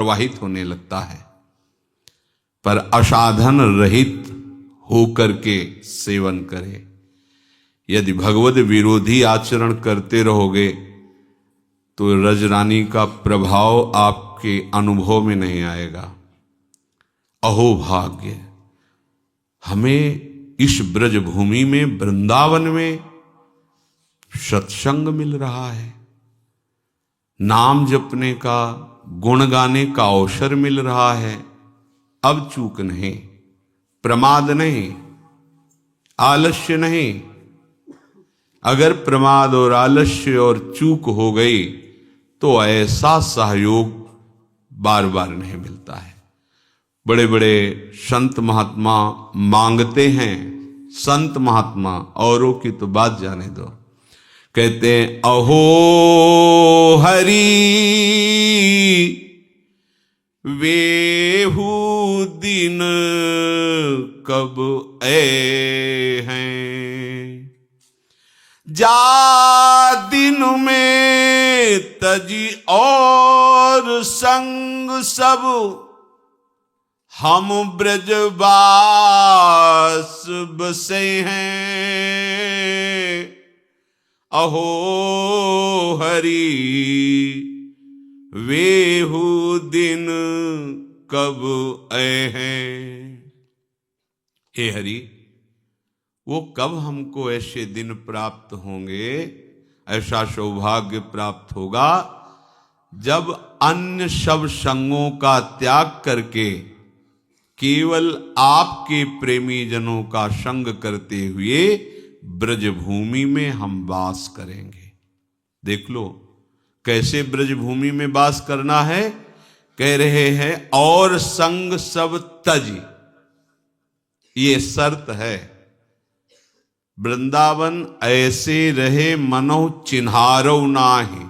प्रवाहित होने लगता है। पर असाधन रहित होकर के सेवन करे। यदि भगवद विरोधी आचरण करते रहोगे तो रजरानी का प्रभाव आपके अनुभव में नहीं आएगा। अहो भाग्य, हमें इस ब्रज भूमि में, वृंदावन में सत्संग मिल रहा है, नाम जपने का, गुण गाने का अवसर मिल रहा है। अब चूक नहीं, प्रमाद नहीं, आलस्य नहीं। अगर प्रमाद और आलस्य और चूक हो गई तो ऐसा सहयोग बार बार नहीं मिलता है। बड़े बड़े संत महात्मा मांगते हैं, संत महात्मा, औरों की तो बात जाने दो। कहते हैं अहो हरि वेहू दिन कब ए हैं, जा दिन में तजी और संग सब, हम ब्रजवास बसे हैं। अहो हरि वेहू दिन कब आए हैं। हे हरि, वो कब हमको ऐसे दिन प्राप्त होंगे, ऐसा सौभाग्य प्राप्त होगा जब अन्य सब संगों का त्याग करके केवल आपके प्रेमी जनों का संग करते हुए ब्रजभूमि में हम वास करेंगे। देख लो कैसे ब्रजभूमि में वास करना है। कह रहे हैं और संग सब तज, ये शर्त है। वृंदावन ऐसे रहे मनो चिन्हारो नाही,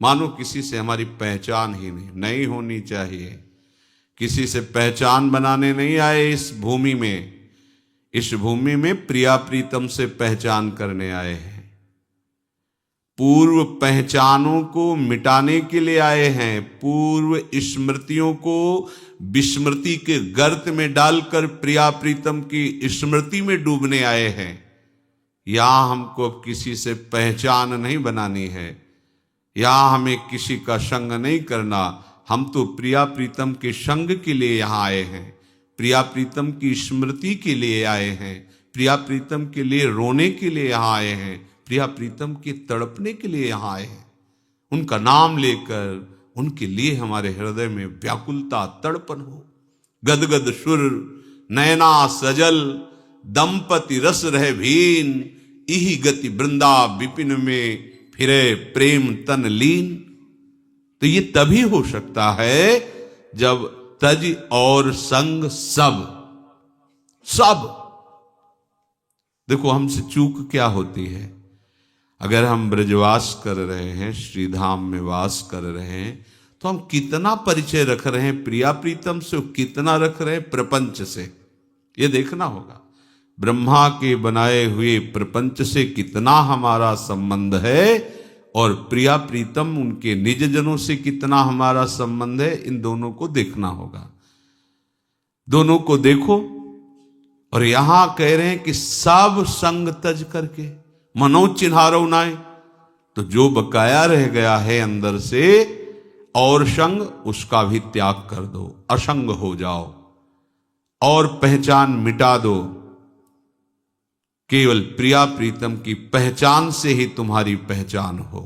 मानो किसी से हमारी पहचान ही नहीं होनी चाहिए। किसी से पहचान बनाने नहीं आए इस भूमि में। इस भूमि में प्रिया प्रीतम से पहचान करने आए हैं। पूर्व पहचानों को मिटाने के लिए आए हैं। पूर्व स्मृतियों को विस्मृति के गर्त में डालकर प्रिया प्रीतम की स्मृति में डूबने आए हैं। यहां हमको किसी से पहचान नहीं बनानी है, यहां हमें किसी का संग नहीं करना। हम तो प्रिया प्रीतम के संग के लिए यहां आए हैं, प्रिया प्रीतम की स्मृति के लिए आए हैं, प्रिया प्रीतम के लिए रोने के लिए यहां आए हैं, प्रिया प्रीतम के तड़पने के लिए यहां आए हैं। उनका नाम लेकर उनके लिए हमारे हृदय में व्याकुलता तड़पन हो। गदगद सुर नयना सजल, दंपति रस रह भीन, इही गति वृंदा विपिन में फिरे प्रेम तन लीन। तो ये तभी हो सकता है जब तज और संग सब। देखो हमसे चूक क्या होती है। अगर हम ब्रजवास कर रहे हैं, श्रीधाम में वास कर रहे हैं, तो हम कितना परिचय रख रहे हैं प्रिया प्रीतम से, कितना रख रहे हैं प्रपंच से, ये देखना होगा। ब्रह्मा के बनाए हुए प्रपंच से कितना हमारा संबंध है और प्रिया प्रीतम उनके निज जनों से कितना हमारा संबंध है, इन दोनों को देखना होगा। दोनों को देखो। और यहां कह रहे हैं कि सब संग तज करके मनो चिन्हारो नाय, तो जो बकाया रह गया है अंदर से और संग, उसका भी त्याग कर दो, असंग हो जाओ और पहचान मिटा दो। केवल प्रिया प्रीतम की पहचान से ही तुम्हारी पहचान हो।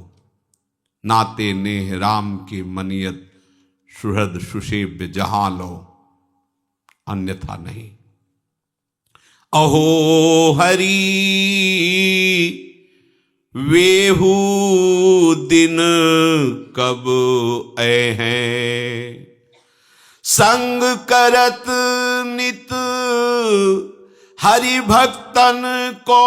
नाते नेह राम की मनियत, सुहृद सुसेव्य जहां लो, अन्यथा नहीं। अहो हरि वेहू दिन कब आए हैं, संग करत नित हरि भक्तन को,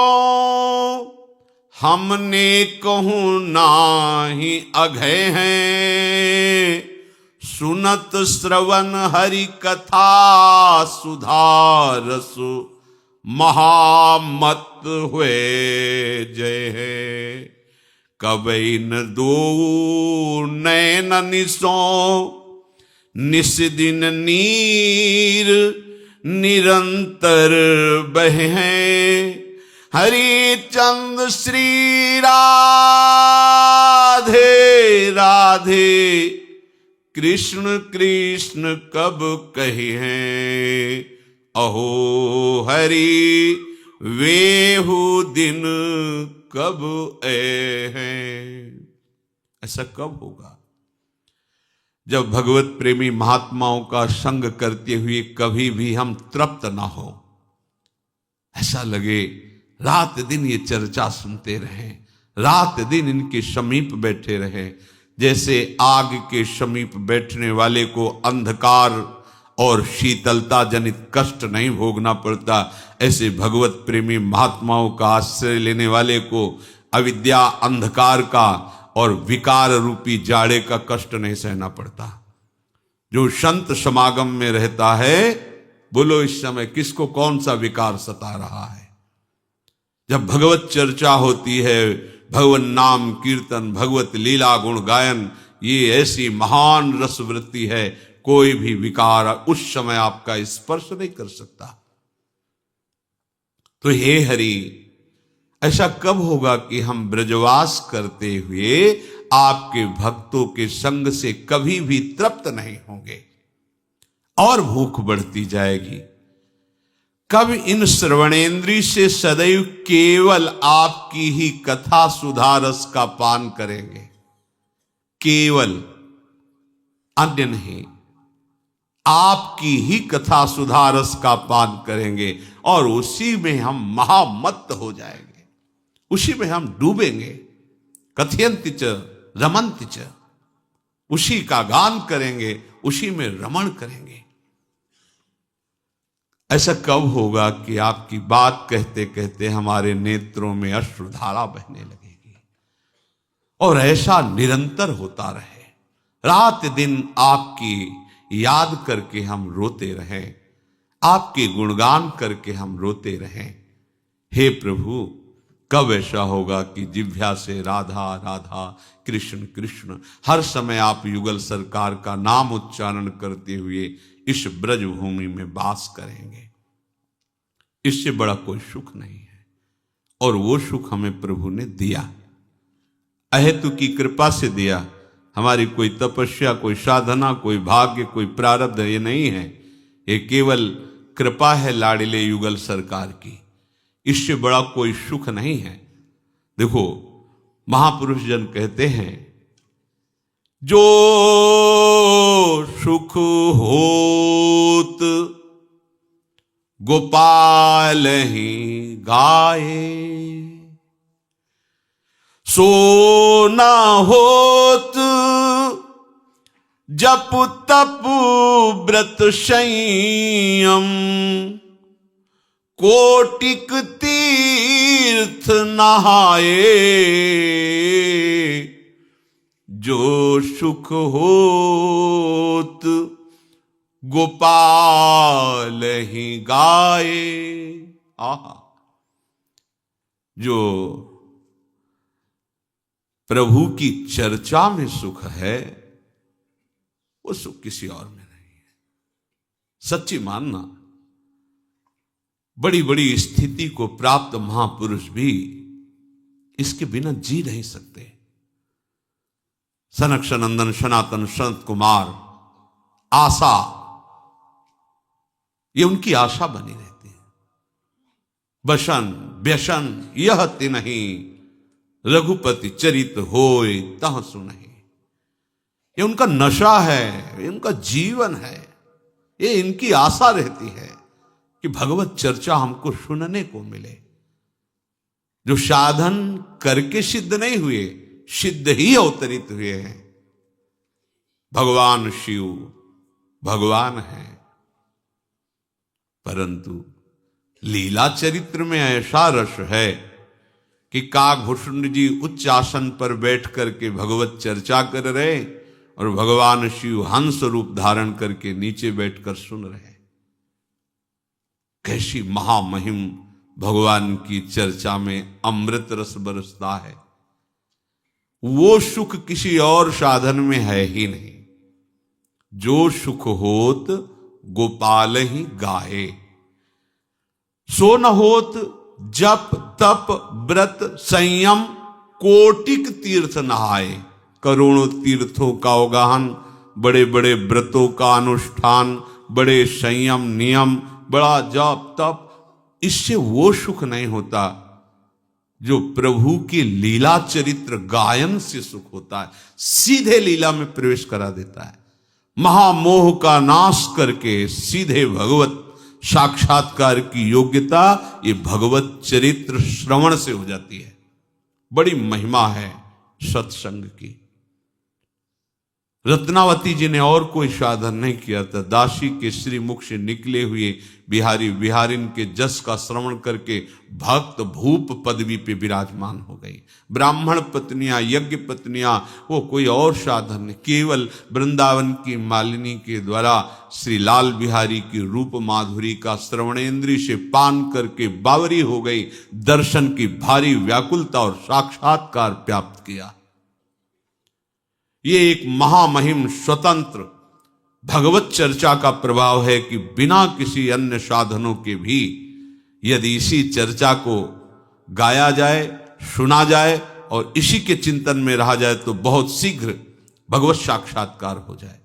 हमने कहूं नाही अघे हैं, सुनत श्रवण हरि कथा सुधारस, महामत हुए जय है। कबई न दो नैन निसो निस दिन नीर निरंतर बहे। हरिचंद श्री राधे राधे कृष्ण कृष्ण कब कहे हैं। अहो हरि वेहु दिन कब हैं। ऐसा कब होगा जब भगवत प्रेमी महात्माओं का संग करते हुए कभी भी हम तृप्त ना हो। ऐसा लगे रात दिन ये चर्चा सुनते रहें, रात दिन इनके समीप बैठे रहें। जैसे आग के समीप बैठने वाले को अंधकार और शीतलता जनित कष्ट नहीं भोगना पड़ता, ऐसे भगवत प्रेमी महात्माओं का आश्रय लेने वाले को अविद्या अंधकार का और विकार रूपी जाड़े का कष्ट नहीं सहना पड़ता। जो संत समागम में रहता है, बोलो इस समय किसको कौन सा विकार सता रहा है। जब भगवत चर्चा होती है, भगवन नाम कीर्तन, भगवत लीला गुण गायन, ये ऐसी महान रसवृत्ति है, कोई भी विकार उस समय आपका स्पर्श नहीं कर सकता। तो हे हरि, ऐसा कब होगा कि हम ब्रजवास करते हुए आपके भक्तों के संग से कभी भी तृप्त नहीं होंगे और भूख बढ़ती जाएगी। कब इन श्रवणेन्द्रिय से सदैव केवल आपकी ही कथा सुधारस का पान करेंगे, केवल अन्य नहीं, आपकी ही कथा सुधारस का पान करेंगे और उसी में हम महामत्त हो जाएंगे, उसी में हम डूबेंगे। कथयन्ति च रमन्ति च, उसी का गान करेंगे, उसी में रमण करेंगे। ऐसा कब होगा कि आपकी बात कहते कहते हमारे नेत्रों में अश्रुधारा बहने लगेगी और ऐसा निरंतर होता रहे, रात दिन आपकी याद करके हम रोते रहें, आपके गुणगान करके हम रोते रहें। हे प्रभु, कब ऐसा होगा कि जिह्वा से राधा राधा कृष्ण कृष्ण हर समय आप युगल सरकार का नाम उच्चारण करते हुए इस ब्रज भूमि में वास करेंगे। इससे बड़ा कोई सुख नहीं है और वो सुख हमें प्रभु ने दिया, अहेतु की कृपा से दिया। हमारी कोई तपस्या, कोई साधना, कोई भाग्य, कोई प्रारब्ध ये नहीं है, ये केवल कृपा है लाडिले युगल सरकार की। इससे बड़ा कोई सुख नहीं है। देखो, महापुरुष जन कहते हैं, जो सुख होत गोपाल ही गाए, सो ना होत जप तप व्रत संयम, कोटिक तीर्थ नहाए, जो सुख होत गोपाल ही गाए। आहा, जो प्रभु की चर्चा में सुख है, वो सुख किसी और में नहीं है। सच्ची मानना, बड़ी बड़ी स्थिति को प्राप्त महापुरुष भी इसके बिना जी नहीं सकते। सनक सनंदन सनातन संत कुमार, आशा, ये उनकी आशा बनी रहती है। बसन व्यसन यह तिन्हि, रघुपति चरित होय तह सुनहि। ये उनका नशा है, ये उनका जीवन है, ये इनकी आशा रहती है कि भगवत चर्चा हमको सुनने को मिले। जो साधन करके सिद्ध नहीं हुए, सिद्ध ही अवतरित हुए हैं। भगवान शिव भगवान है, परंतु लीला चरित्र में ऐसा रस है कि काकभूषण जी उच्च आसन पर बैठ करके भगवत चर्चा कर रहे और भगवान शिव हंस रूप धारण करके नीचे बैठकर सुन रहे। कैसी महामहिम भगवान की चर्चा में अमृत रस बरसता है। वो सुख किसी और साधन में है ही नहीं। जो सुख होत गोपाल ही गाए, सो न होत जप तप व्रत संयम कोटिक तीर्थ नहाए। करोड़ों तीर्थों का अवगाहन, बड़े बड़े व्रतों का अनुष्ठान, बड़े संयम नियम, बड़ा जप तप, इससे वो सुख नहीं होता जो प्रभु की लीला चरित्र गायन से सुख होता है। सीधे लीला में प्रवेश करा देता है, महामोह का नाश करके सीधे भगवत साक्षात्कार की योग्यता ये भगवत चरित्र श्रवण से हो जाती है। बड़ी महिमा है सत्संग की। रत्नावती जी ने और कोई साधन नहीं किया था। दासी के श्रीमुख से निकले हुए बिहारी बिहारिन के जस का श्रवण करके भक्त भूप पदवी पे विराजमान हो गई। ब्राह्मण पत्नियां, यज्ञ पत्नियां, वो कोई और साधन नहीं, केवल वृंदावन की मालिनी के द्वारा श्री लाल बिहारी की रूप माधुरी का श्रवणेन्द्रिय से पान करके बावरी हो गई। दर्शन की भारी व्याकुलता और साक्षात्कार प्राप्त किया। ये एक महामहिम स्वतंत्र भगवत चर्चा का प्रभाव है कि बिना किसी अन्य साधनों के भी यदि इसी चर्चा को गाया जाए, सुना जाए और इसी के चिंतन में रहा जाए तो बहुत शीघ्र भगवत साक्षात्कार हो जाए।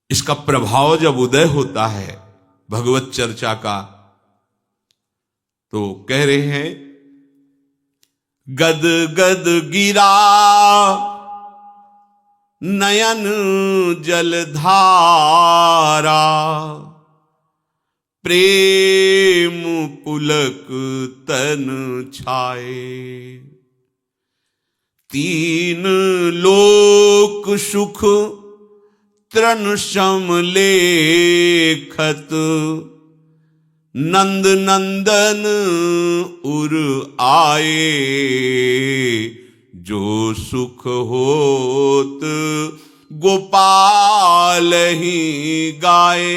इसका प्रभाव जब उदय होता है भगवत चर्चा का, तो कह रहे हैं गद गद गिरा नयन जलधारा, प्रेम पुलक तन छाए। तीन लोक सुख तृण सम लेखत, नंद नंदन उर आए। जो सुख होत गोपाल ही गाए,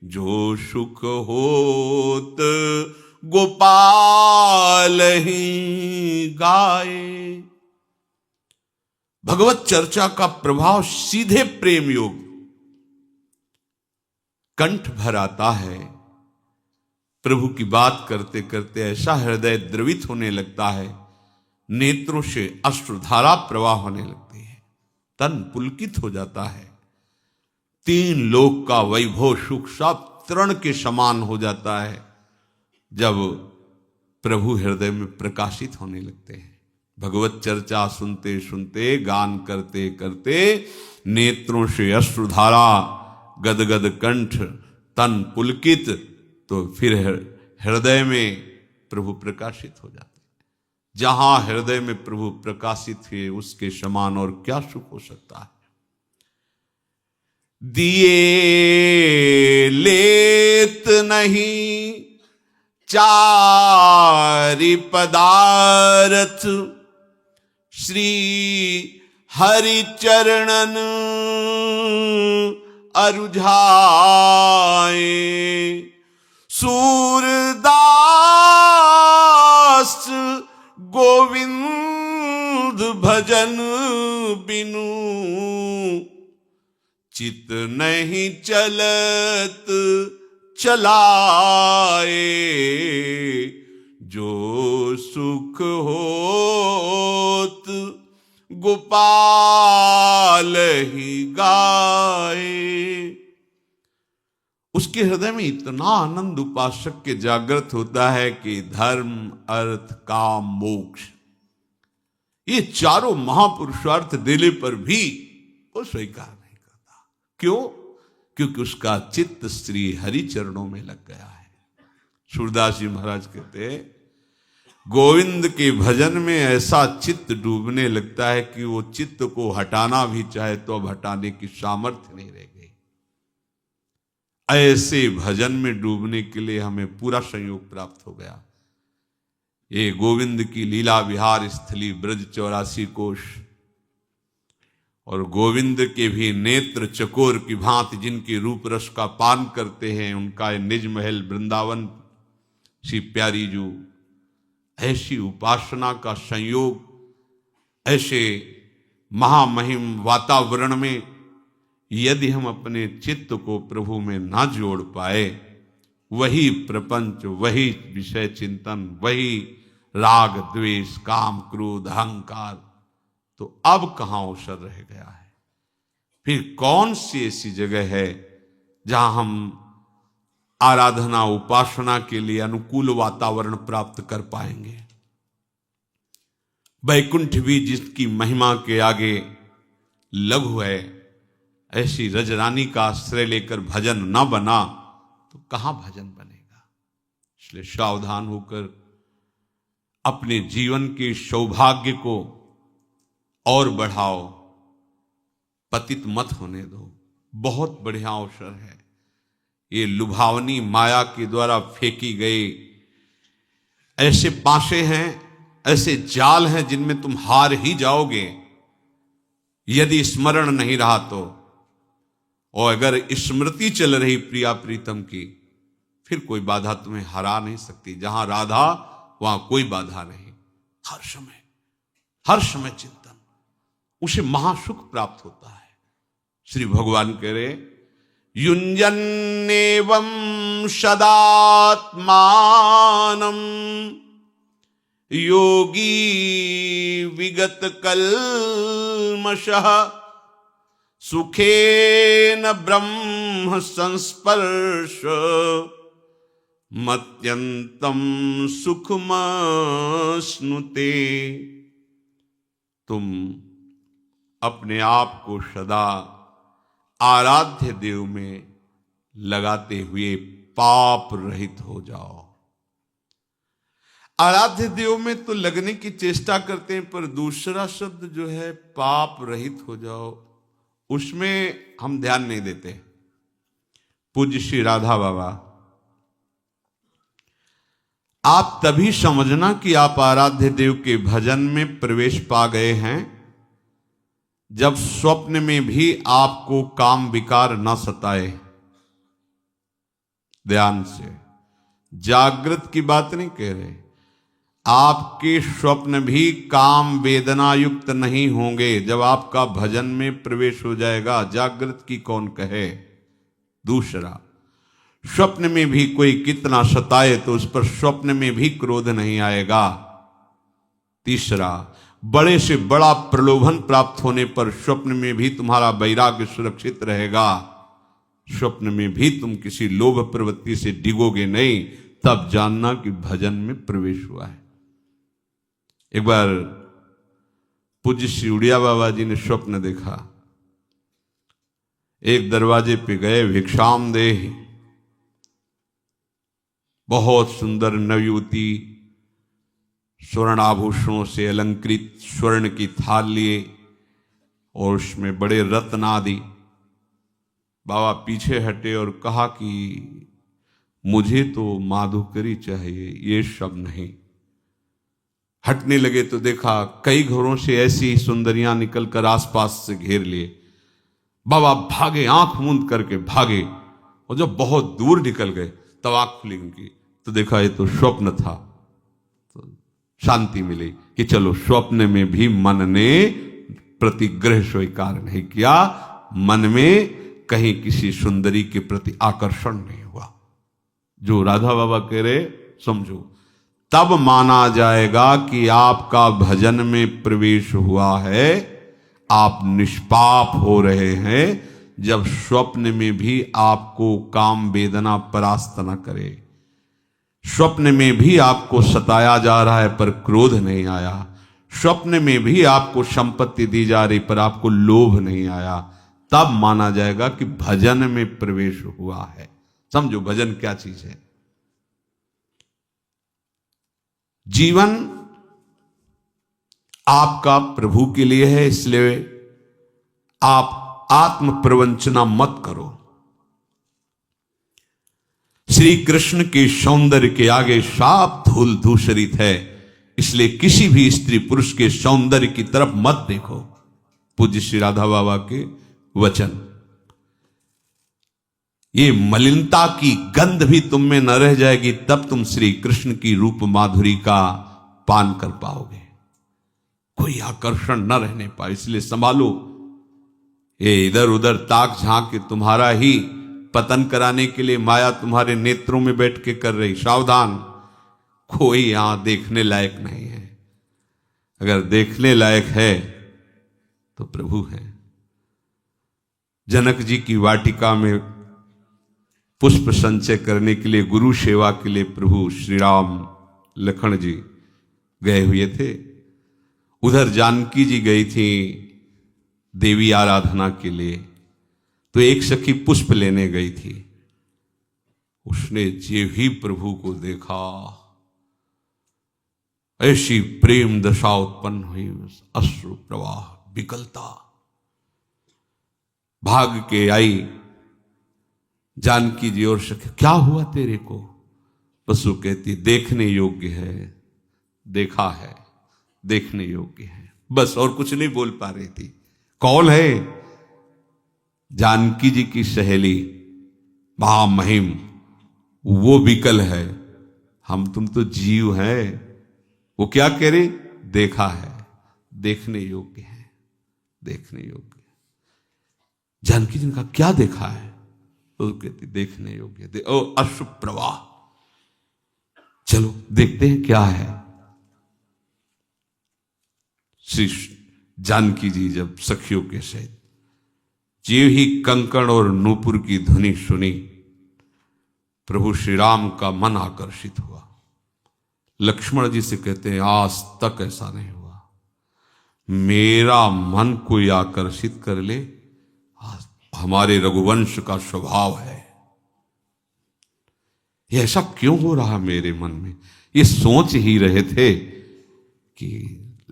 जो सुख होत गोपाल ही गाए। भगवत चर्चा का प्रभाव सीधे प्रेम योग कंठ भर आता है। प्रभु की बात करते करते ऐसा हृदय द्रवित होने लगता है, नेत्रों से अश्रुधारा प्रवाह होने लगती है, तन पुलकित हो जाता है। तीन लोक का वैभव सुख सब तृण के समान हो जाता है जब प्रभु हृदय में प्रकाशित होने लगते हैं। भगवत चर्चा सुनते सुनते, गान करते करते नेत्रों से अश्रुधारा, गदगद कंठ, तन पुलकित, तो फिर हृदय में प्रभु प्रकाशित हो जाते हैं। जहां हृदय में प्रभु प्रकाशित हुए उसके समान और क्या सुख हो सकता है। दिए लेत नहीं चारि पदारथ, श्री हरि चरणन अरुझाए। सूरदास गोविंद भजन बिनु, चित नहीं चलत चलाए। जो सुख होत गोपाल ही गाए। उसके हृदय में इतना आनंद उपासक के जागृत होता है कि धर्म, अर्थ, काम, मोक्ष, ये चारों महापुरुषार्थ देने पर भी वो स्वीकार नहीं करता। क्यों? क्योंकि उसका चित्त श्री हरि चरणों में लग गया है। सूरदास जी महाराज कहते हैं, गोविंद के भजन में ऐसा चित्त डूबने लगता है कि वो चित्त को हटाना भी चाहे तो अब हटाने की सामर्थ्य नहीं रह गई। ऐसे भजन में डूबने के लिए हमें पूरा संयोग प्राप्त हो गया। ये गोविंद की लीला विहार स्थली ब्रज 84 कोश, और गोविंद के भी नेत्र चकोर की भांति जिनके रूप रस का पान करते हैं, उनका निज महल वृंदावन, श्री प्यारी जू, ऐसी उपासना का संयोग ऐसे महामहिम वातावरण में यदि हम अपने चित्त को प्रभु में ना जोड़ पाए, वही प्रपंच, वही विषय चिंतन, वही राग द्वेष काम क्रोध अहंकार, तो अब कहां अवसर रह गया है? फिर कौन सी ऐसी जगह है जहां हम आराधना उपासना के लिए अनुकूल वातावरण प्राप्त कर पाएंगे? वैकुंठ भी जिसकी महिमा के आगे लघु है, ऐसी रजरानी का आश्रय लेकर भजन न बना तो कहां भजन बनेगा? इसलिए सावधान होकर अपने जीवन के सौभाग्य को और बढ़ाओ, पतित मत होने दो। बहुत बढ़िया अवसर है। ये लुभावनी माया के द्वारा फेंकी गई ऐसे पाशे हैं, ऐसे जाल हैं जिनमें तुम हार ही जाओगे यदि स्मरण नहीं रहा तो। और अगर स्मृति चल रही प्रिया प्रीतम की, फिर कोई बाधा तुम्हें हरा नहीं सकती। जहां राधा वहां कोई बाधा नहीं। हर समय चिंतन, उसे महासुख प्राप्त होता है। श्री भगवान कह रहे युञ्जन्नेवं सदात्मानं योगी विगत कल्मषः सुखेन ब्रह्म संस्पर्श मत्यंतम सुखमश्नुते। तुम अपने आप को सदा आराध्य देव में लगाते हुए पाप रहित हो जाओ। आराध्य देव में तो लगने की चेष्टा करते हैं, पर दूसरा शब्द जो है पाप रहित हो जाओ, उसमें हम ध्यान नहीं देते। पूज्य श्री राधा बाबा, आप तभी समझना कि आप आराध्य देव के भजन में प्रवेश पा गए हैं जब स्वप्न में भी आपको काम विकार न सताए। ध्यान से, जागृत की बात नहीं कह रहे। आपके स्वप्न भी काम वेदना युक्त नहीं होंगे जब आपका भजन में प्रवेश हो जाएगा। जागृत की कौन कहे। दूसरा, स्वप्न में भी कोई कितना सताए तो उस पर स्वप्न में भी क्रोध नहीं आएगा। तीसरा, बड़े से बड़ा प्रलोभन प्राप्त होने पर स्वप्न में भी तुम्हारा वैराग्य सुरक्षित रहेगा। स्वप्न में भी तुम किसी लोभ प्रवृत्ति से डिगोगे नहीं। तब जानना कि भजन में प्रवेश हुआ है। एक बार पूज्य श्री उड़िया बाबा जी ने स्वप्न देखा। एक दरवाजे पे गए, भिक्षाम देहि। बहुत सुंदर नवयुवती, स्वर्ण आभूषणों से अलंकृत, स्वर्ण की थाल लिए और उसमें बड़े रत्न आदि। बाबा पीछे हटे और कहा कि मुझे तो माधुकरी चाहिए, ये सब नहीं। हटने लगे तो देखा कई घरों से ऐसी सुंदरियां निकलकर आसपास से घेर लिए। बाबा भागे, आंख मूंद करके भागे, और जब बहुत दूर निकल गए तब आंख खुली उनकी, तो देखा ये तो स्वप्न था। तो शांति मिली कि चलो, स्वप्न में भी मन ने प्रतिग्रह स्वीकार नहीं किया, मन में कहीं किसी सुंदरी के प्रति आकर्षण नहीं हुआ। जो राधा बाबा कह रहे समझो, तब माना जाएगा कि आपका भजन में प्रवेश हुआ है, आप निष्पाप हो रहे हैं, जब स्वप्न में भी आपको काम वेदना परास्त न करे। स्वप्न में भी आपको सताया जा रहा है पर क्रोध नहीं आया। स्वप्न में भी आपको संपत्ति दी जा रही पर आपको लोभ नहीं आया। तब माना जाएगा कि भजन में प्रवेश हुआ है। समझो भजन क्या चीज है। जीवन आपका प्रभु के लिए है, इसलिए आप आत्म प्रवंचना मत करो। श्री कृष्ण के सौंदर्य के आगे साफ धूल धूसरित है, इसलिए किसी भी स्त्री पुरुष के सौंदर्य की तरफ मत देखो। पूज्य श्री राधा बाबा के वचन। ये मलिनता की गंध भी तुम में न रह जाएगी, तब तुम श्री कृष्ण की रूप माधुरी का पान कर पाओगे, कोई आकर्षण न रहने पाए। इसलिए संभालो, ये इधर उधर ताक झांक के तुम्हारा ही पतन कराने के लिए माया तुम्हारे नेत्रों में बैठ के कर रही। सावधान, कोई यहां देखने लायक नहीं है। अगर देखने लायक है तो प्रभु है। जनक जी की वाटिका में पुष्प संचय करने के लिए, गुरु सेवा के लिए प्रभु श्री राम लखन जी गए हुए थे। उधर जानकी जी गई थी देवी आराधना के लिए, तो एक सखी पुष्प लेने गई थी। उसने जे ही प्रभु को देखा, ऐसी प्रेम दशा उत्पन्न हुई, अश्रु प्रवाह, विकलता। भाग के आई जानकी जी और सखी, क्या हुआ तेरे को? पशु कहती, देखने योग्य है, देखा है, देखने योग्य है। बस और कुछ नहीं बोल पा रही थी। कौन है? जानकी जी की सहेली महामहिम, वो विकल है, हम तुम तो जीव हैं। वो क्या कह रही? देखा है, देखने योग्य है, देखने योग्य। जानकी जी ने कहा, क्या देखा है? तो कहती, देखने योग्य। ओ अश्रु प्रवाह, चलो देखते हैं क्या है। श्री जानकी जी जब सखियों के सहित जीव ही कंकण और नूपुर की ध्वनि सुनी, प्रभु श्री राम का मन आकर्षित हुआ। लक्ष्मण जी से कहते हैं, आज तक ऐसा नहीं हुआ, मेरा मन कोई आकर्षित कर ले, हमारे रघुवंश का स्वभाव है। ये ऐसा क्यों हो रहा मेरे मन में? ये सोच ही रहे थे कि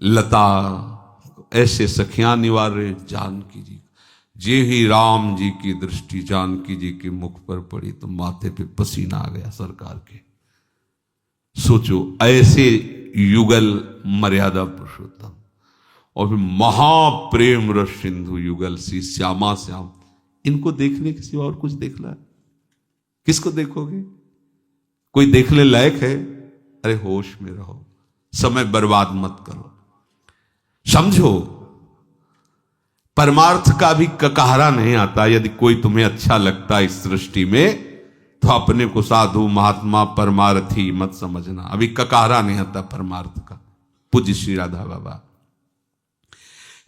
लता ऐसे सखियां निवार रहे। जानकी जी, जे ही राम जी की दृष्टि जानकी जी के मुख पर पड़ी तो माथे पे पसीना आ गया सरकार के। सोचो, ऐसे युगल मर्यादा पुरुषोत्तम और फिर महाप्रेम रस सिंधु युगल सी श्यामा श्याम, इनको देखने के सिवा और कुछ देखना है? किसको देखोगे? कोई देखने लायक है? अरे होश में रहो, समय बर्बाद मत करो। समझो, परमार्थ का भी ककहरा नहीं आता। यदि कोई तुम्हें अच्छा लगता इस सृष्टि में तो अपने को साधु महात्मा परमार्थी मत समझना। अभी ककहरा नहीं आता परमार्थ का। पूज्य श्री राधा बाबा,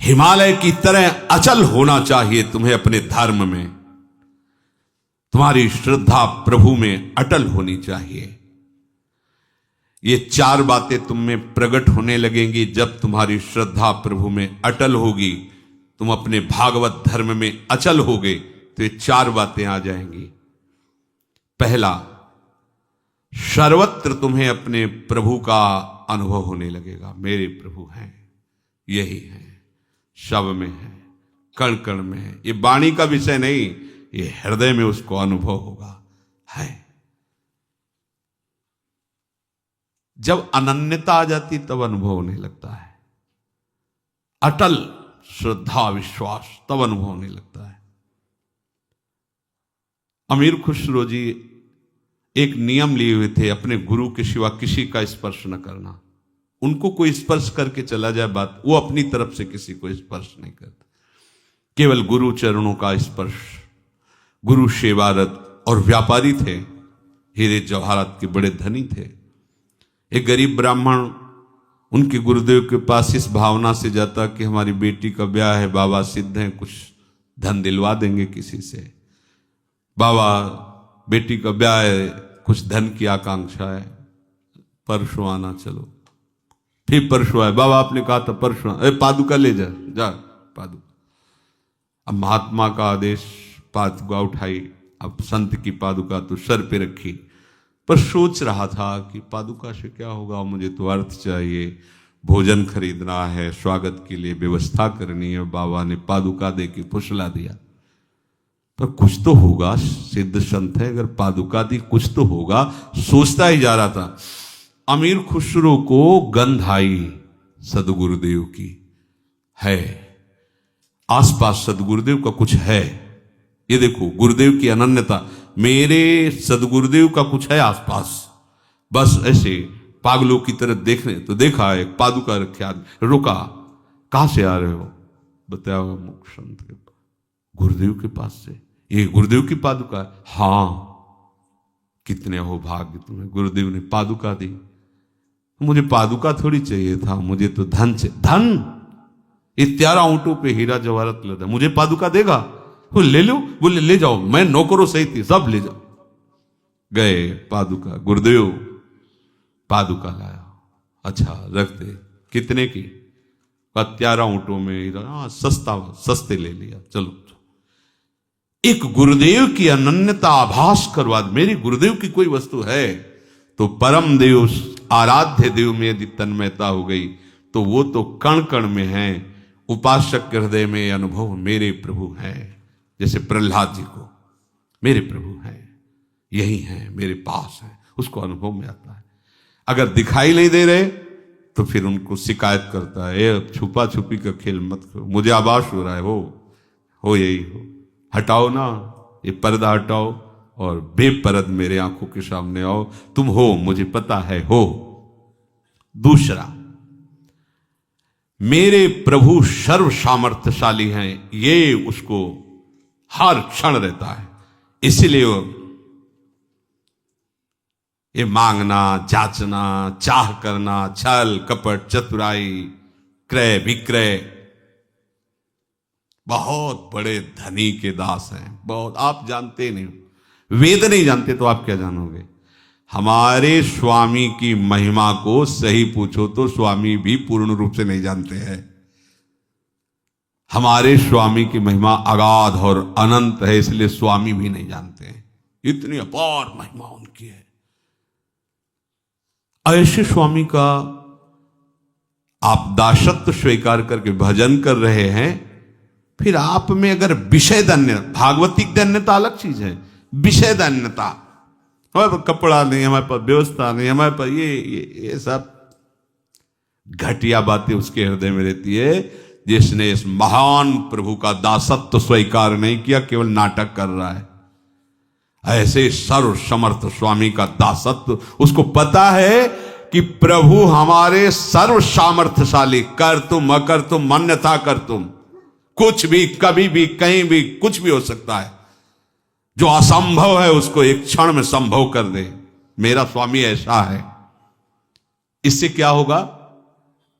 हिमालय की तरह अचल होना चाहिए तुम्हें अपने धर्म में। तुम्हारी श्रद्धा प्रभु में अटल होनी चाहिए। ये चार बातें तुम में प्रकट होने लगेंगी जब तुम्हारी श्रद्धा प्रभु में अटल होगी। तुम अपने भागवत धर्म में अचल होगे तो ये चार बातें आ जाएंगी। पहला, सर्वत्र तुम्हें अपने प्रभु का अनुभव होने लगेगा। मेरे प्रभु हैं, यही है, शव में है, कण कण में है। ये वाणी का विषय नहीं, ये हृदय में उसको अनुभव होगा। है जब अनन्यता आ जाती तब अनुभव होने लगता है। अटल श्रद्धा विश्वास तब अनुभव होने लगता है। अमीर खुसरो जी एक नियम लिए हुए थे, अपने गुरु के सिवा किसी का स्पर्श न करना। उनको कोई स्पर्श करके चला जाए बात, वो अपनी तरफ से किसी को स्पर्श नहीं करते, केवल गुरु चरणों का स्पर्श। गुरु सेवारत और व्यापारी थे, हीरे जवाहरात के बड़े धनी थे। एक गरीब ब्राह्मण उनके गुरुदेव के पास इस भावना से जाता कि हमारी बेटी का ब्याह है, बाबा सिद्ध हैं, कुछ धन दिलवा देंगे किसी से। बाबा बेटी का ब्याह है, कुछ धन की आकांक्षा है, परसों आना चलो। फिर परसों आए, बाबा आपने कहा था परसों, अरे पादुका ले जा, जा पादुका। अब महात्मा का आदेश, पादुका उठाई। अब संत की पादुका तो सर पे रखी, पर सोच रहा था कि पादुका से क्या होगा, मुझे तो अर्थ चाहिए, भोजन खरीदना है, स्वागत के लिए व्यवस्था करनी है। बाबा ने पादुका दे के फुसला दिया, पर कुछ तो होगा, सिद्ध संत है, अगर पादुका दी कुछ तो होगा। सोचता ही जा रहा था। अमीर खुसरो को गंध आई सदगुरुदेव की, है आसपास सदगुरुदेव का कुछ है। ये देखो गुरुदेव की अनन्यता, मेरे सदगुरुदेव का कुछ है आसपास। बस ऐसे पागलों की तरह देखने, तो देखा एक पादुका रखे आदमी, रुका, कहां से आ रहे हो? बताया मुख संत के पास, गुरुदेव के पास से। ये गुरुदेव की पादुका है? हाँ। कितने हो भाग्य तुम्हें, गुरुदेव ने पादुका दी। मुझे पादुका थोड़ी चाहिए था, मुझे तो धन चाहिए। धन? ये 13 ऊंटों पे हीरा जवाहरत लदा, मुझे पादुका देगा? वो ले लो, बोले ले जाओ, मैं नौकरों सही थी, सब ले जाओ। गए, पादुका, गुरुदेव पादुका लाया। अच्छा रख दे। कितने की? 13 ऊंटों में हीरा। हाँ सस्ते ले लिया, चलो। एक गुरुदेव की अनन्यता आभास करवा, मेरी गुरुदेव की कोई वस्तु है तो परम देव, आराध्य देव में यदि तन्मयता हो गई तो वो तो कण कण में है। उपासक के हृदय में अनुभव मेरे प्रभु हैं, जैसे प्रहलाद जी को मेरे प्रभु हैं, यही हैं, मेरे पास हैं, उसको अनुभव में आता है। अगर दिखाई नहीं दे रहे तो फिर उनको शिकायत करता है, ये छुपा छुपी का खेल मत करो, मुझे आभास हो रहा है, हो यही हो, हटाओ ना ये पर्दा, हटाओ और बेपरद मेरे आंखों के सामने आओ, तुम हो, मुझे पता है हो। दूसरा, मेरे प्रभु सर्व सामर्थ्यशाली हैं, ये उसको हर क्षण रहता है। इसलिए ये मांगना, जांचना, चाह करना, छल कपट, चतुराई, क्रय विक्रय, बहुत बड़े धनी के दास हैं, बहुत। आप जानते नहीं, वेद नहीं जानते तो आप क्या जानोगे? हमारे स्वामी की महिमा को सही पूछो तो स्वामी भी पूर्ण रूप से नहीं जानते हैं। हमारे स्वामी की महिमा अगाध और अनंत है, इसलिए स्वामी भी नहीं जानते हैं, इतनी अपार महिमा उनकी है। ऐसे स्वामी का आप दासत्व स्वीकार करके भजन कर रहे हैं, फिर आप में अगर विषय दन्य, भागवतिक दन्यता अलग चीज है, विषय दन्यता, हमारे पास कपड़ा नहीं, हमारे पास व्यवस्था नहीं, हमारे पास ये सब घटिया बातें उसके हृदय में रहती है, जिसने इस महान प्रभु का दासत्व स्वीकार नहीं किया, केवल नाटक कर रहा है। ऐसे सर्व समर्थ स्वामी का दासत्व, उसको पता है कि प्रभु हमारे सर्व सामर्थ्यशाली, कर तुम अकर तुम अन्यथा कर तुम, कुछ भी कभी भी कहीं भी कुछ भी हो सकता है। जो असंभव है उसको एक क्षण में संभव कर दे, मेरा स्वामी ऐसा है। इससे क्या होगा?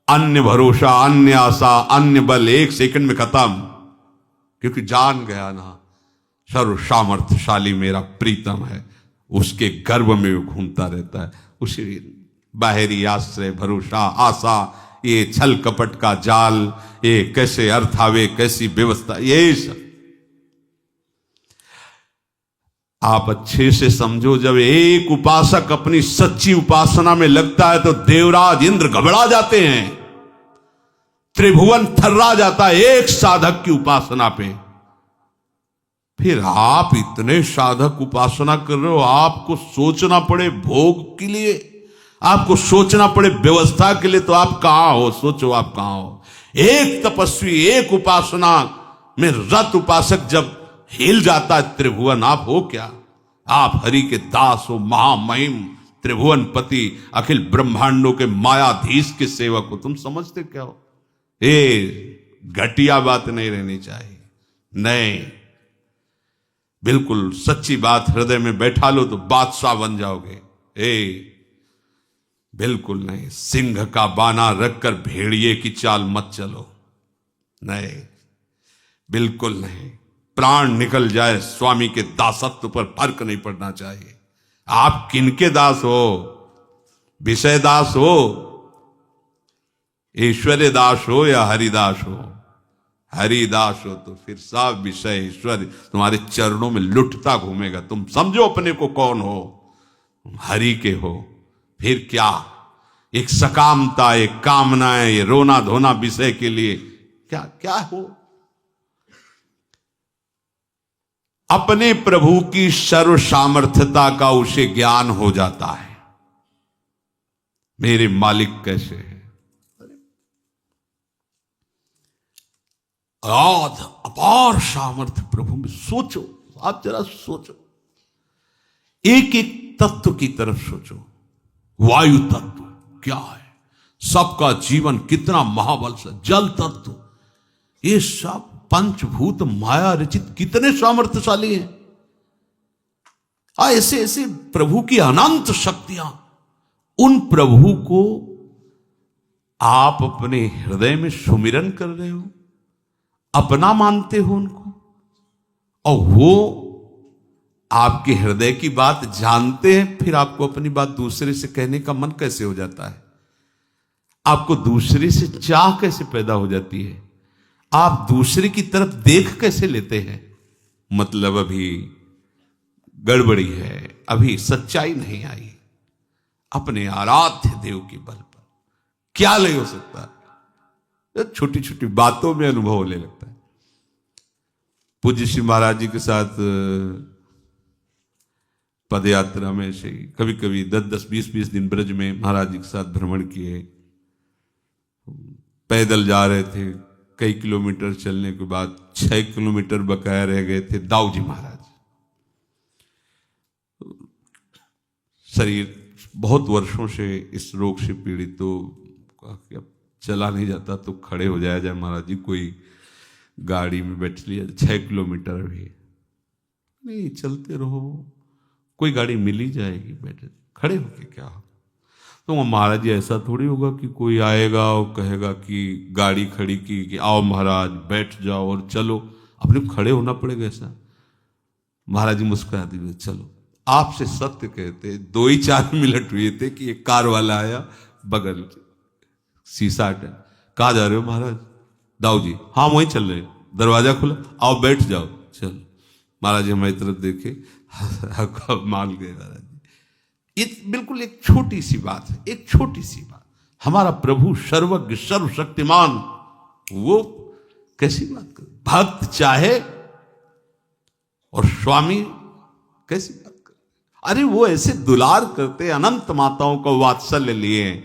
अन्य भरोसा, अन्य आशा, अन्य बल एक सेकंड में खत्म, क्योंकि जान गया ना सर्व सामर्थ्यशाली मेरा प्रीतम है, उसके गर्भ में वो घूमता रहता है। उसी बाहरी आश्रय, भरोसा, आशा, ये छल कपट का जाल, ये कैसे अर्थ आवे, कैसी व्यवस्था, ये सब आप अच्छे से समझो। जब एक उपासक अपनी सच्ची उपासना में लगता है तो देवराज इंद्र घबरा जाते हैं, त्रिभुवन थर्रा जाता है एक साधक की उपासना पे। फिर आप इतने साधक उपासना कर रहे हो, आपको सोचना पड़े भोग के लिए, आपको सोचना पड़े व्यवस्था के लिए, तो आप कहां हो? सोचो आप कहां हो? एक तपस्वी, एक उपासना में रत उपासक जब हिल जाता है त्रिभुवन, आप हो क्या? आप हरि के दास हो, महामहिम त्रिभुवन पति, अखिल ब्रह्मांडों के मायाधीश के सेवक हो। तुम समझते क्या हो? घटिया बात नहीं रहनी चाहिए, नहीं, बिल्कुल सच्ची बात हृदय में बैठा लो तो बादशाह बन जाओगे। बिल्कुल नहीं, सिंह का बाना रखकर भेड़िए की चाल मत चलो, नहीं, बिल्कुल नहीं। प्राण निकल जाए, स्वामी के दासत्व पर फर्क नहीं पड़ना चाहिए। आप किनके दास हो? विषय दास हो, ईश्वर्य दास हो या हरिदास हो? हरिदास हो तो फिर सब विषय ईश्वर तुम्हारे चरणों में लुटता घूमेगा। तुम समझो अपने को कौन हो, हरि के हो। फिर क्या एक सकामता, एक कामनाएं, ये रोना धोना विषय के लिए क्या क्या हो? अपने प्रभु की सर्व सामर्थ्यता का उसे ज्ञान हो जाता है, मेरे मालिक कैसे है। अपार सामर्थ्य प्रभु में। सोचो, आप जरा सोचो, एक एक तत्व की तरफ सोचो। वायु तत्व, क्या है, सबका जीवन कितना महाबल से, जल तत्व, ये सब पंचभूत माया रचित कितने सामर्थ्यशाली हैं। ऐसे ऐसे प्रभु की अनंत शक्तियां, उन प्रभु को आप अपने हृदय में सुमिरन कर रहे हो, अपना मानते हो उनको, और वो आपके हृदय की बात जानते हैं, फिर आपको अपनी बात दूसरे से कहने का मन कैसे हो जाता है, आपको दूसरे से चाह कैसे पैदा हो जाती है, आप दूसरे की तरफ देख कैसे लेते हैं। मतलब अभी गड़बड़ी है, अभी सच्चाई नहीं आई, अपने आराध्य देव के बल पर क्या ले हो सकता है, छोटी छोटी बातों में अनुभव होने लगता है। पूज्य श्री महाराज जी के साथ पद यात्रा में से कभी कभी 10-10, 20-20 दिन ब्रज में महाराज जी के साथ भ्रमण किए, पैदल जा रहे थे, कई किलोमीटर चलने के बाद 6 किलोमीटर बकाया रह गए थे। दाऊ जी महाराज, शरीर बहुत वर्षों से इस रोग से पीड़ित, तो अब चला नहीं जाता तो खड़े हो जाया जाए महाराज जी, कोई गाड़ी में बैठ लिया, 6 किलोमीटर भी नहीं, चलते रहो, कोई गाड़ी मिल ही जाएगी, बैठे खड़े होके क्या हो। तो महाराज जी ऐसा थोड़ी होगा कि कोई आएगा और कहेगा कि गाड़ी खड़ी की कि आओ महाराज बैठ जाओ और चलो, अपने खड़े होना पड़ेगा ऐसा। महाराज जी मुस्कुराते हुए, चलो आपसे सत्य कहते, 2-4 मिनट हुए थे कि एक कार वाला आया, बगल शीशा हटा, कहाँ जा रहे हो महाराज? दाऊ जी, हाँ वहीं चल रहे, दरवाजा खुला, आओ बैठ जाओ, चलो। महाराज जी हमारी तरफ देखे, मान गए महाराज जी। ये बिल्कुल एक छोटी सी बात है, एक छोटी सी बात। हमारा प्रभु सर्वज्ञ सर्वशक्तिमान, वो कैसी बात करे, भक्त चाहे और स्वामी कैसी बात करे। अरे वो ऐसे दुलार करते, अनंत माताओं को वात्सल्य लिए।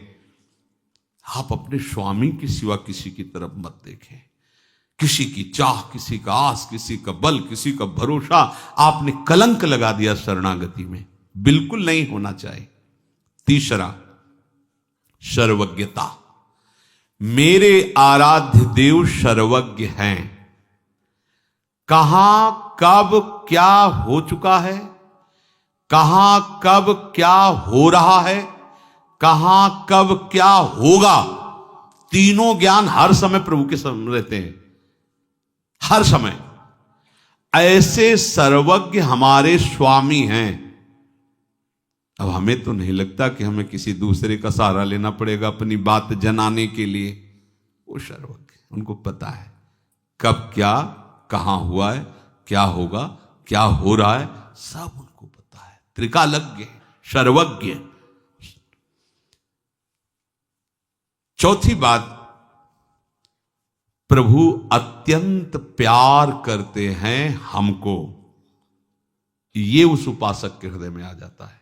आप अपने स्वामी के सिवा किसी की तरफ मत देखें, किसी की चाह, किसी का आस, किसी का बल, किसी का भरोसा आपने कलंक लगा दिया शरणागति में, बिल्कुल नहीं होना चाहिए। तीसरा, सर्वज्ञता। मेरे आराध्य देव सर्वज्ञ हैं, कहां कब क्या हो चुका है, कहां कब क्या हो रहा है, कहां कब क्या होगा, तीनों ज्ञान हर समय प्रभु के सामने रहते हैं, हर समय। ऐसे सर्वज्ञ हमारे स्वामी हैं। अब हमें तो नहीं लगता कि हमें किसी दूसरे का सहारा लेना पड़ेगा अपनी बात जनाने के लिए। वो सर्वज्ञ, उनको पता है कब क्या कहां हुआ है, क्या होगा, क्या हो रहा है, सब उनको पता है। त्रिकालज्ञ, सर्वज्ञ। चौथी बात, प्रभु अत्यंत प्यार करते हैं हमको। ये उस उपासक के हृदय में आ जाता है,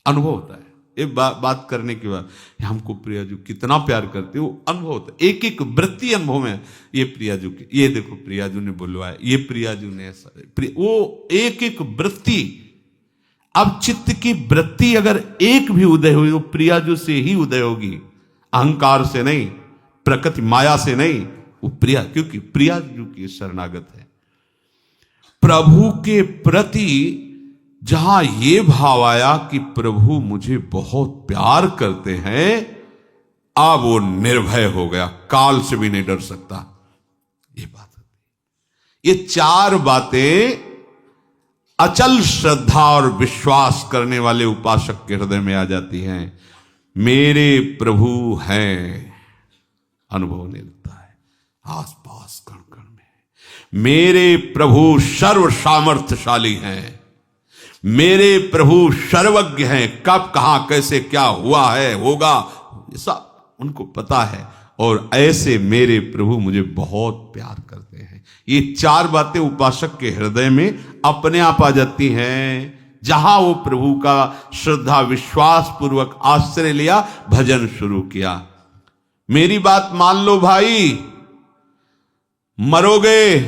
अनुभव होता है। एक बात करने के बाद हमको प्रियाजू कितना प्यार करते, वो अनुभव होता है। एक एक वृत्ति अनुभव में, ये प्रियाजू की, ये देखो प्रियाजू ने बुलवाया, ये प्रियाजू ने ऐसा, वो एक एक वृत्ति। अब चित्त की वृत्ति अगर एक भी उदय हुई, वो प्रियाजू से ही उदय होगी, अहंकार से नहीं, प्रकृति माया से नहीं, वो प्रिया, क्योंकि प्रियाजू की शरणागत है। प्रभु के प्रति जहां ये भाव आया कि प्रभु मुझे बहुत प्यार करते हैं, अब वो निर्भय हो गया, काल से भी नहीं डर सकता। ये बात, ये 4 बातें अचल श्रद्धा और विश्वास करने वाले उपासक के हृदय में आ जाती हैं। मेरे प्रभु हैं, अनुभव होने लगता है आसपास कण कण में। मेरे प्रभु सर्व सामर्थ्यशाली हैं, मेरे प्रभु सर्वज्ञ हैं, कब कहां कैसे क्या हुआ है, होगा, ये सब उनको पता है। और ऐसे मेरे प्रभु मुझे बहुत प्यार करते हैं। ये 4 बातें उपासक के हृदय में अपने आप आ जाती हैं। जहां वो प्रभु का श्रद्धा विश्वास पूर्वक आश्रय लिया, भजन शुरू किया। मेरी बात मान लो भाई, मरोगे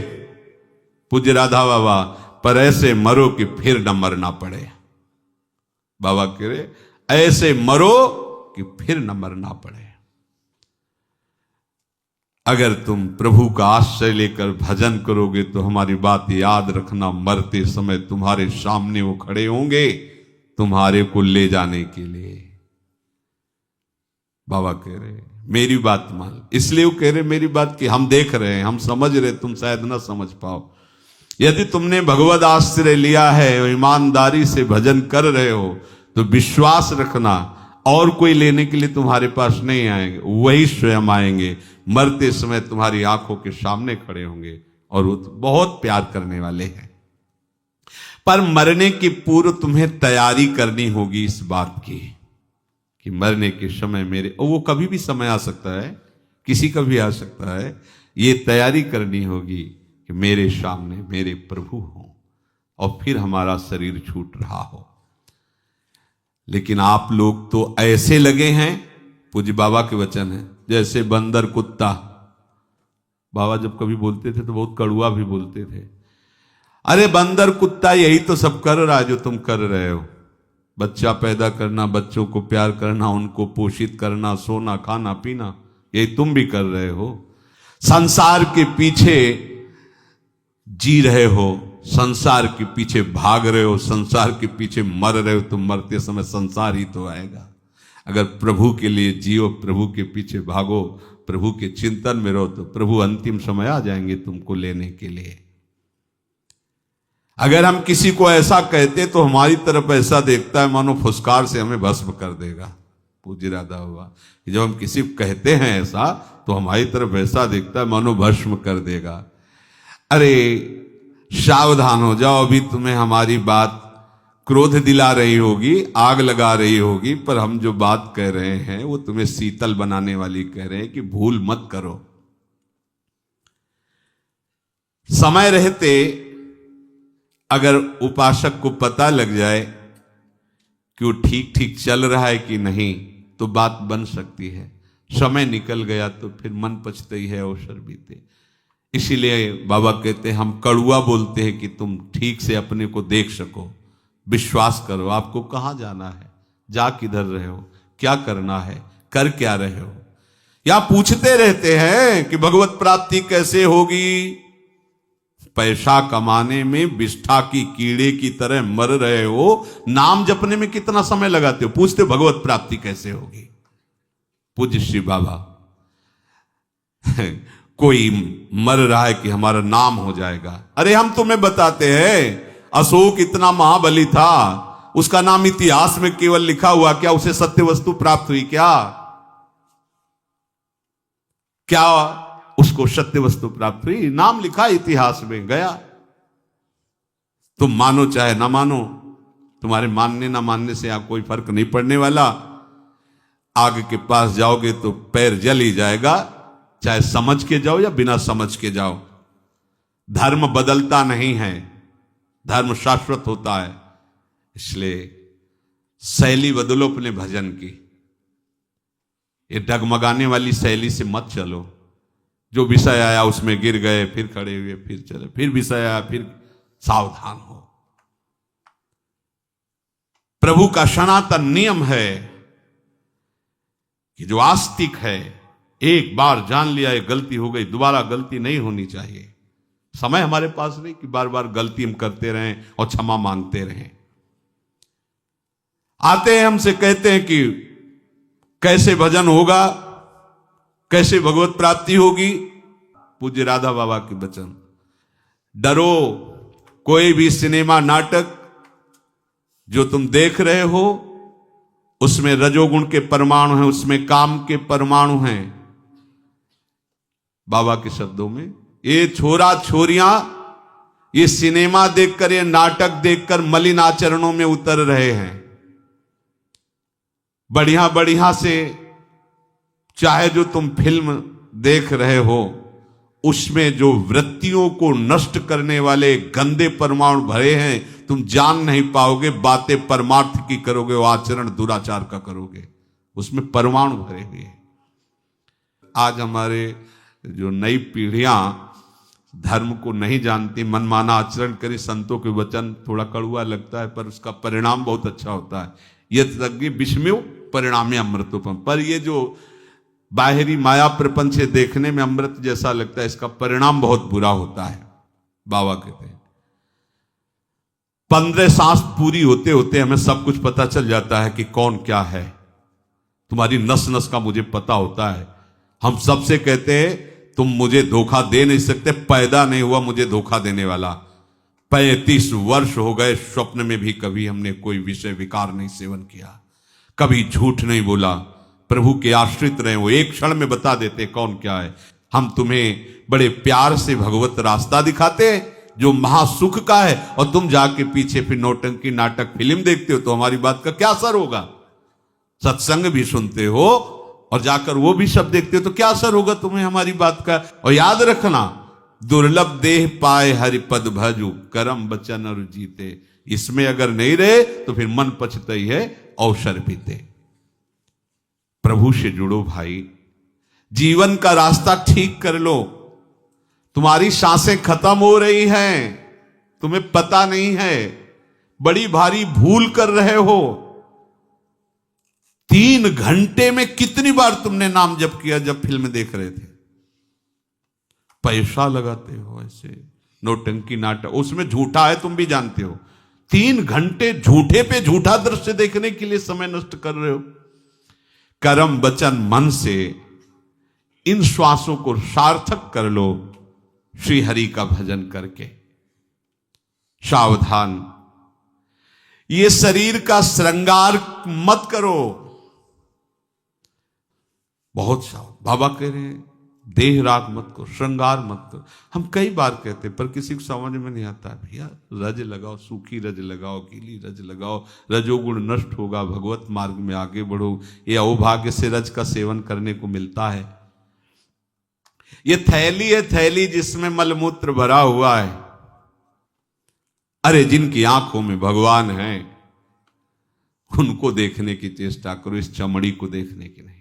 पूज्य राधा बाबा, पर ऐसे मरो कि फिर न मरना पड़े। बाबा कह रहे ऐसे मरो कि फिर न मरना पड़े। अगर तुम प्रभु का आश्रय लेकर भजन करोगे तो हमारी बात याद रखना, मरते समय तुम्हारे सामने वो खड़े होंगे तुम्हारे को ले जाने के लिए। बाबा कह रहे मेरी बात मान, इसलिए वो कह रहे मेरी बात कि हम देख रहे हैं, हम समझ रहे, तुम शायद ना समझ पाओ। यदि तुमने भगवद आश्रय लिया है और ईमानदारी से भजन कर रहे हो तो विश्वास रखना और कोई लेने के लिए तुम्हारे पास नहीं आएंगे, वही स्वयं आएंगे, मरते समय तुम्हारी आंखों के सामने खड़े होंगे और वो बहुत प्यार करने वाले हैं। पर मरने के पूर्व तुम्हें तैयारी करनी होगी इस बात की कि मरने के समय मेरे, और वो कभी भी समय आ सकता है, किसी का भी आ सकता है, ये तैयारी करनी होगी कि मेरे सामने मेरे प्रभु हों और फिर हमारा शरीर छूट रहा हो। लेकिन आप लोग तो ऐसे लगे हैं, पूज्य बाबा के वचन है, जैसे बंदर कुत्ता। बाबा जब कभी बोलते थे तो बहुत कड़ुआ भी बोलते थे। अरे बंदर कुत्ता यही तो सब कर रहा है जो तुम कर रहे हो। बच्चा पैदा करना, बच्चों को प्यार करना, उनको पोषित करना, सोना खाना पीना, यही तुम भी कर रहे हो। संसार के पीछे जी रहे हो, संसार के पीछे भाग रहे हो, संसार के पीछे मर रहे हो। तुम मरते समय संसार ही तो आएगा। अगर प्रभु के लिए जियो, प्रभु के पीछे भागो, प्रभु के चिंतन में रहो तो प्रभु अंतिम समय आ जाएंगे तुमको लेने के लिए। अगर हम किसी को ऐसा कहते तो हमारी तरफ ऐसा देखता है मानो फुसकार से हमें भस्म कर देगा। पूज्य राधा हुआ कि जब हम किसी को कहते हैं ऐसा तो हमारी तरफ ऐसा देखता है मानो भस्म कर देगा। अरे सावधान हो जाओ, अभी तुम्हें हमारी बात क्रोध दिला रही होगी, आग लगा रही होगी, पर हम जो बात कह रहे हैं वो तुम्हें शीतल बनाने वाली कह रहे हैं कि भूल मत करो। समय रहते अगर उपासक को पता लग जाए कि वो ठीक ठीक चल रहा है कि नहीं तो बात बन सकती है। समय निकल गया तो फिर मन पछते ही है, अवसर बीते। इसीलिए बाबा कहते हैं हम कड़ुआ बोलते हैं कि तुम ठीक से अपने को देख सको, विश्वास करो। आपको कहाँ जाना है, जा किधर रहे हो, क्या करना है, कर क्या रहे हो। या पूछते रहते हैं कि भगवत प्राप्ति कैसे होगी। पैसा कमाने में विष्ठा की कीड़े की तरह मर रहे हो, नाम जपने में कितना समय लगाते हो, पूछते भगवत प्राप्ति कैसे होगी। पूज्य श्री बाबा कोई मर रहा है कि हमारा नाम हो जाएगा। अरे हम तुम्हें बताते हैं अशोक इतना महाबली था, उसका नाम इतिहास में केवल लिखा हुआ, क्या उसे सत्य वस्तु प्राप्त हुई? क्या उसको सत्य वस्तु प्राप्त हुई? नाम लिखा इतिहास में, गया। तुम मानो चाहे ना मानो, तुम्हारे मानने ना मानने से यहां कोई फर्क नहीं पड़ने वाला। आग के पास जाओगे तो पैर जल ही जाएगा, चाहे समझ के जाओ या बिना समझ के जाओ। धर्म बदलता नहीं है, धर्म शाश्वत होता है। इसलिए शैली बदलो अपने भजन की। ये डगमगाने वाली शैली से मत चलो। जो विषय आया उसमें गिर गए, फिर खड़े हुए, फिर चले, फिर विषय आया, फिर सावधान हो। प्रभु का सनातन नियम है कि जो आस्तिक है, एक बार जान लिया ये गलती हो गई, दोबारा गलती नहीं होनी चाहिए। समय हमारे पास नहीं कि बार बार गलती हम करते रहें और क्षमा मांगते रहें। आते हैं हमसे कहते हैं कि कैसे भजन होगा, कैसे भगवत प्राप्ति होगी। पूज्य राधा बाबा के वचन, डरो कोई भी सिनेमा नाटक जो तुम देख रहे हो उसमें रजोगुण के परमाणु हैं, उसमें काम के परमाणु हैं। बाबा के शब्दों में, ये छोरा छोरियां ये सिनेमा देखकर, ये नाटक देखकर मलिन आचरणों में उतर रहे हैं। बढ़िया बढ़िया से चाहे जो तुम फिल्म देख रहे हो, उसमें जो वृत्तियों को नष्ट करने वाले गंदे परमाणु भरे हैं, तुम जान नहीं पाओगे। बातें परमार्थ की करोगे, वो आचरण दुराचार का करोगे, उसमें परमाणु भरे हुए हैं। आज हमारे जो नई पीढ़ियां धर्म को नहीं जानती, मनमाना आचरण करी। संतों के वचन थोड़ा कड़ुआ लगता है पर उसका परिणाम बहुत अच्छा होता है। यज्ञ विस्मयो परिणामे अमृतोपम। पर ये जो बाहरी माया प्रपंच है, देखने में अमृत जैसा लगता है, इसका परिणाम बहुत बुरा होता है। बाबा कहते हैं 15 सांस पूरी होते होते हमें सब कुछ पता चल जाता है कि कौन क्या है। तुम्हारी नस नस का मुझे पता होता है। हम सबसे कहते हैं तुम मुझे धोखा दे नहीं सकते, पैदा नहीं हुआ मुझे धोखा देने वाला। 35 वर्ष हो गए, स्वप्न में भी कभी हमने कोई विषय विकार नहीं सेवन किया, कभी झूठ नहीं बोला, प्रभु के आश्रित रहे। वो एक क्षण में बता देते कौन क्या है। हम तुम्हें बड़े प्यार से भगवत रास्ता दिखाते हैं जो महासुख का है, और तुम जाके पीछे फिर नौटंकी नाटक फिल्म देखते हो, तो हमारी बात का क्या असर होगा? सत्संग भी सुनते हो और जाकर वो भी सब देखते हो, तो क्या असर होगा तुम्हें हमारी बात का? और याद रखना, दुर्लभ देह पाए हरिपद भजू, करम बचन और जीते। इसमें अगर नहीं रहे तो फिर मन पछता ही है, अवसर बीते। प्रभु से जुड़ो भाई, जीवन का रास्ता ठीक कर लो। तुम्हारी सांसें खत्म हो रही हैं, तुम्हें पता नहीं है, बड़ी भारी भूल कर रहे हो। 3 घंटे में कितनी बार तुमने नाम जप किया जब फिल्म देख रहे थे? पैसा लगाते हो ऐसे नौटंकी नाटक, उसमें झूठा है तुम भी जानते हो। 3 घंटे झूठे पे झूठा दृश्य देखने के लिए समय नष्ट कर रहे हो। कर्म वचन मन से इन श्वासों को सार्थक कर लो, श्री हरि का भजन करके। सावधान, ये शरीर का श्रृंगार मत करो। बहुत सावधान, बाबा कह रहे हैं देह राग मत करो, श्रृंगार मत करो। हम कई बार कहते हैं पर किसी को समझ में नहीं आता। भैया रज लगाओ, सूखी रज लगाओ, गीली रज लगाओ, रजोगुण नष्ट होगा, भगवत मार्ग में आगे बढ़ो। ये अहोभाग्य से रज का सेवन करने को मिलता है। ये थैली है, थैली जिसमें मलमूत्र भरा हुआ है। अरे जिनकी आंखों में भगवान है उनको देखने की चेष्टा करो, इस चमड़ी को देखने की नहीं।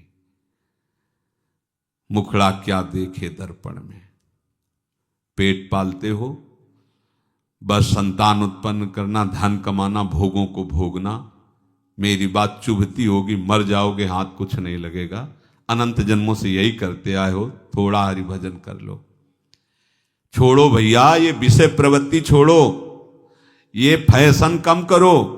मुखड़ा क्या देखे दर्पण में। पेट पालते हो, बस संतान उत्पन्न करना, धन कमाना, भोगों को भोगना। मेरी बात चुभती होगी, मर जाओगे हाथ कुछ नहीं लगेगा। अनंत जन्मों से यही करते आए हो, थोड़ा हरि भजन कर लो। छोड़ो भैया ये विषय प्रवृत्ति छोड़ो, ये फैशन कम करो।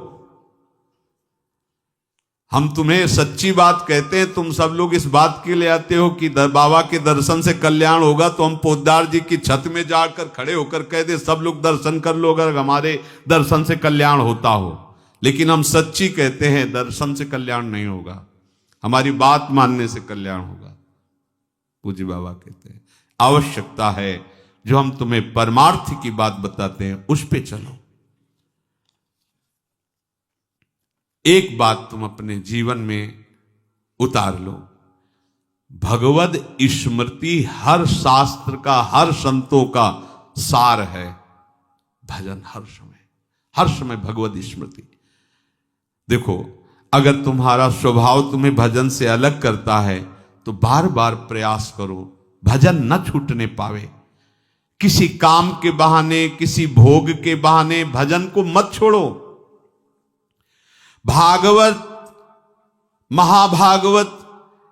हम तुम्हें सच्ची बात कहते हैं, तुम सब लोग इस बात के लिए आते हो कि बाबा के दर्शन से कल्याण होगा, तो हम पोद्दार जी की छत में जाकर खड़े होकर कह दे सब लोग दर्शन कर लो अगर हमारे दर्शन से कल्याण होता हो। लेकिन हम सच्ची कहते हैं दर्शन से कल्याण नहीं होगा, हमारी बात मानने से कल्याण होगा। पूज्य बाबा कहते हैं आवश्यकता है जो हम तुम्हें परमार्थ की बात बताते हैं उस पे चलो। एक बात तुम अपने जीवन में उतार लो, भगवद स्मृति हर शास्त्र का, हर संतों का सार है। भजन हर समय भगवद स्मृति। देखो अगर तुम्हारा स्वभाव तुम्हें भजन से अलग करता है तो बार बार प्रयास करो, भजन न छूटने पावे। किसी काम के बहाने, किसी भोग के बहाने भजन को मत छोड़ो। भागवत, महाभागवत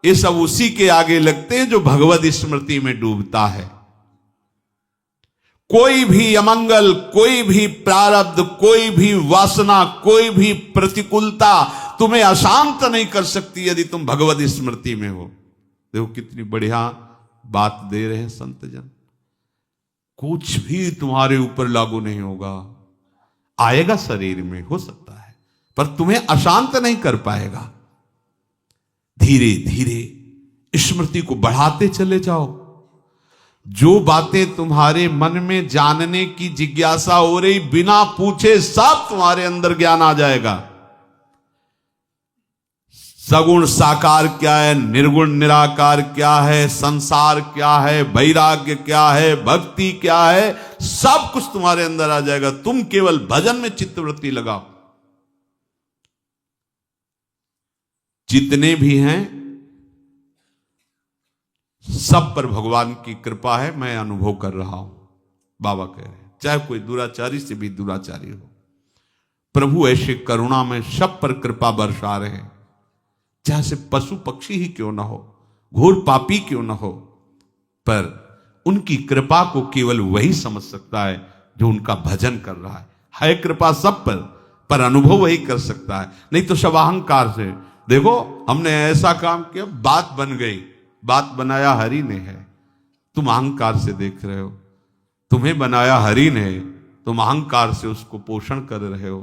ये सब उसी के आगे लगते हैं जो भगवद स्मृति में डूबता है। कोई भी अमंगल, कोई भी प्रारब्ध, कोई भी वासना, कोई भी प्रतिकूलता तुम्हें अशांत नहीं कर सकती यदि तुम भगवद स्मृति में हो। देखो कितनी बढ़िया बात दे रहे हैं संत जन। कुछ भी तुम्हारे ऊपर लागू नहीं होगा, आएगा शरीर में हो सकता है पर तुम्हें अशांत नहीं कर पाएगा। धीरे धीरे स्मृति को बढ़ाते चले जाओ। जो बातें तुम्हारे मन में जानने की जिज्ञासा हो रही, बिना पूछे सब तुम्हारे अंदर ज्ञान आ जाएगा। सगुण साकार क्या है, निर्गुण निराकार क्या है, संसार क्या है, वैराग्य क्या है, भक्ति क्या है, सब कुछ तुम्हारे अंदर आ जाएगा। तुम केवल भजन में चित्तवृत्ति लगाओ। जितने भी हैं सब पर भगवान की कृपा है, मैं अनुभव कर रहा हूं। बाबा कह रहे हैं चाहे कोई दुराचारी से भी दुराचारी हो, प्रभु ऐसे करुणा में सब पर कृपा बरसा रहे हैं। चाहे से पशु पक्षी ही क्यों ना हो, घोर पापी क्यों ना हो, पर उनकी कृपा को केवल वही समझ सकता है जो उनका भजन कर रहा है कृपा सब पर अनुभव वही कर सकता है, नहीं तो सब अहंकार से। देखो हमने ऐसा काम किया, बात बन गई, बात बनाया हरि ने है, तुम अहंकार से देख रहे हो। तुम्हें बनाया हरि ने, तुम अहंकार से उसको पोषण कर रहे हो।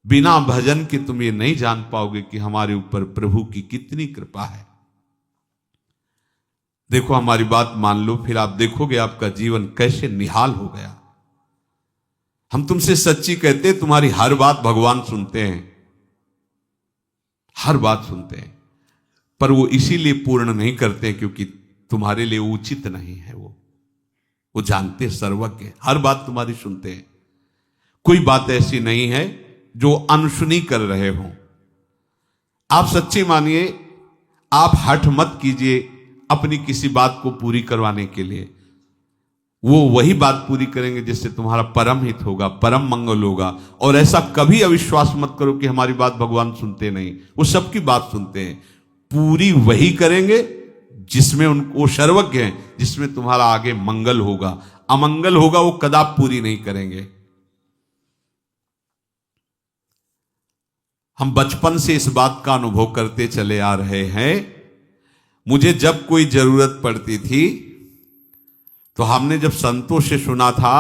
बिना भजन के तुम ये नहीं जान पाओगे कि हमारे ऊपर प्रभु की कितनी कृपा है। देखो हमारी बात मान लो, फिर आप देखोगे आपका जीवन कैसे निहाल हो गया। हम तुमसे सच्ची कहते, तुम्हारी हर बात भगवान सुनते हैं, हर बात सुनते हैं, पर वो इसीलिए पूर्ण नहीं करते क्योंकि तुम्हारे लिए उचित नहीं है। वो जानते, सर्वज्ञ, हर बात तुम्हारी सुनते हैं। कोई बात ऐसी नहीं है जो अनसुनी कर रहे हो। आप सच्ची मानिए, आप हठ मत कीजिए अपनी किसी बात को पूरी करवाने के लिए। वो वही बात पूरी करेंगे जिससे तुम्हारा परम हित होगा, परम मंगल होगा। और ऐसा कभी अविश्वास मत करो कि हमारी बात भगवान सुनते नहीं, वो सबकी बात सुनते हैं। पूरी वही करेंगे जिसमें उनको सर्वज्ञ हैं, जिसमें तुम्हारा आगे मंगल होगा। अमंगल होगा वो कदाप पूरी नहीं करेंगे। हम बचपन से इस बात का अनुभव करते चले आ रहे हैं। मुझे जब कोई जरूरत पड़ती थी तो हमने जब संतों से सुना था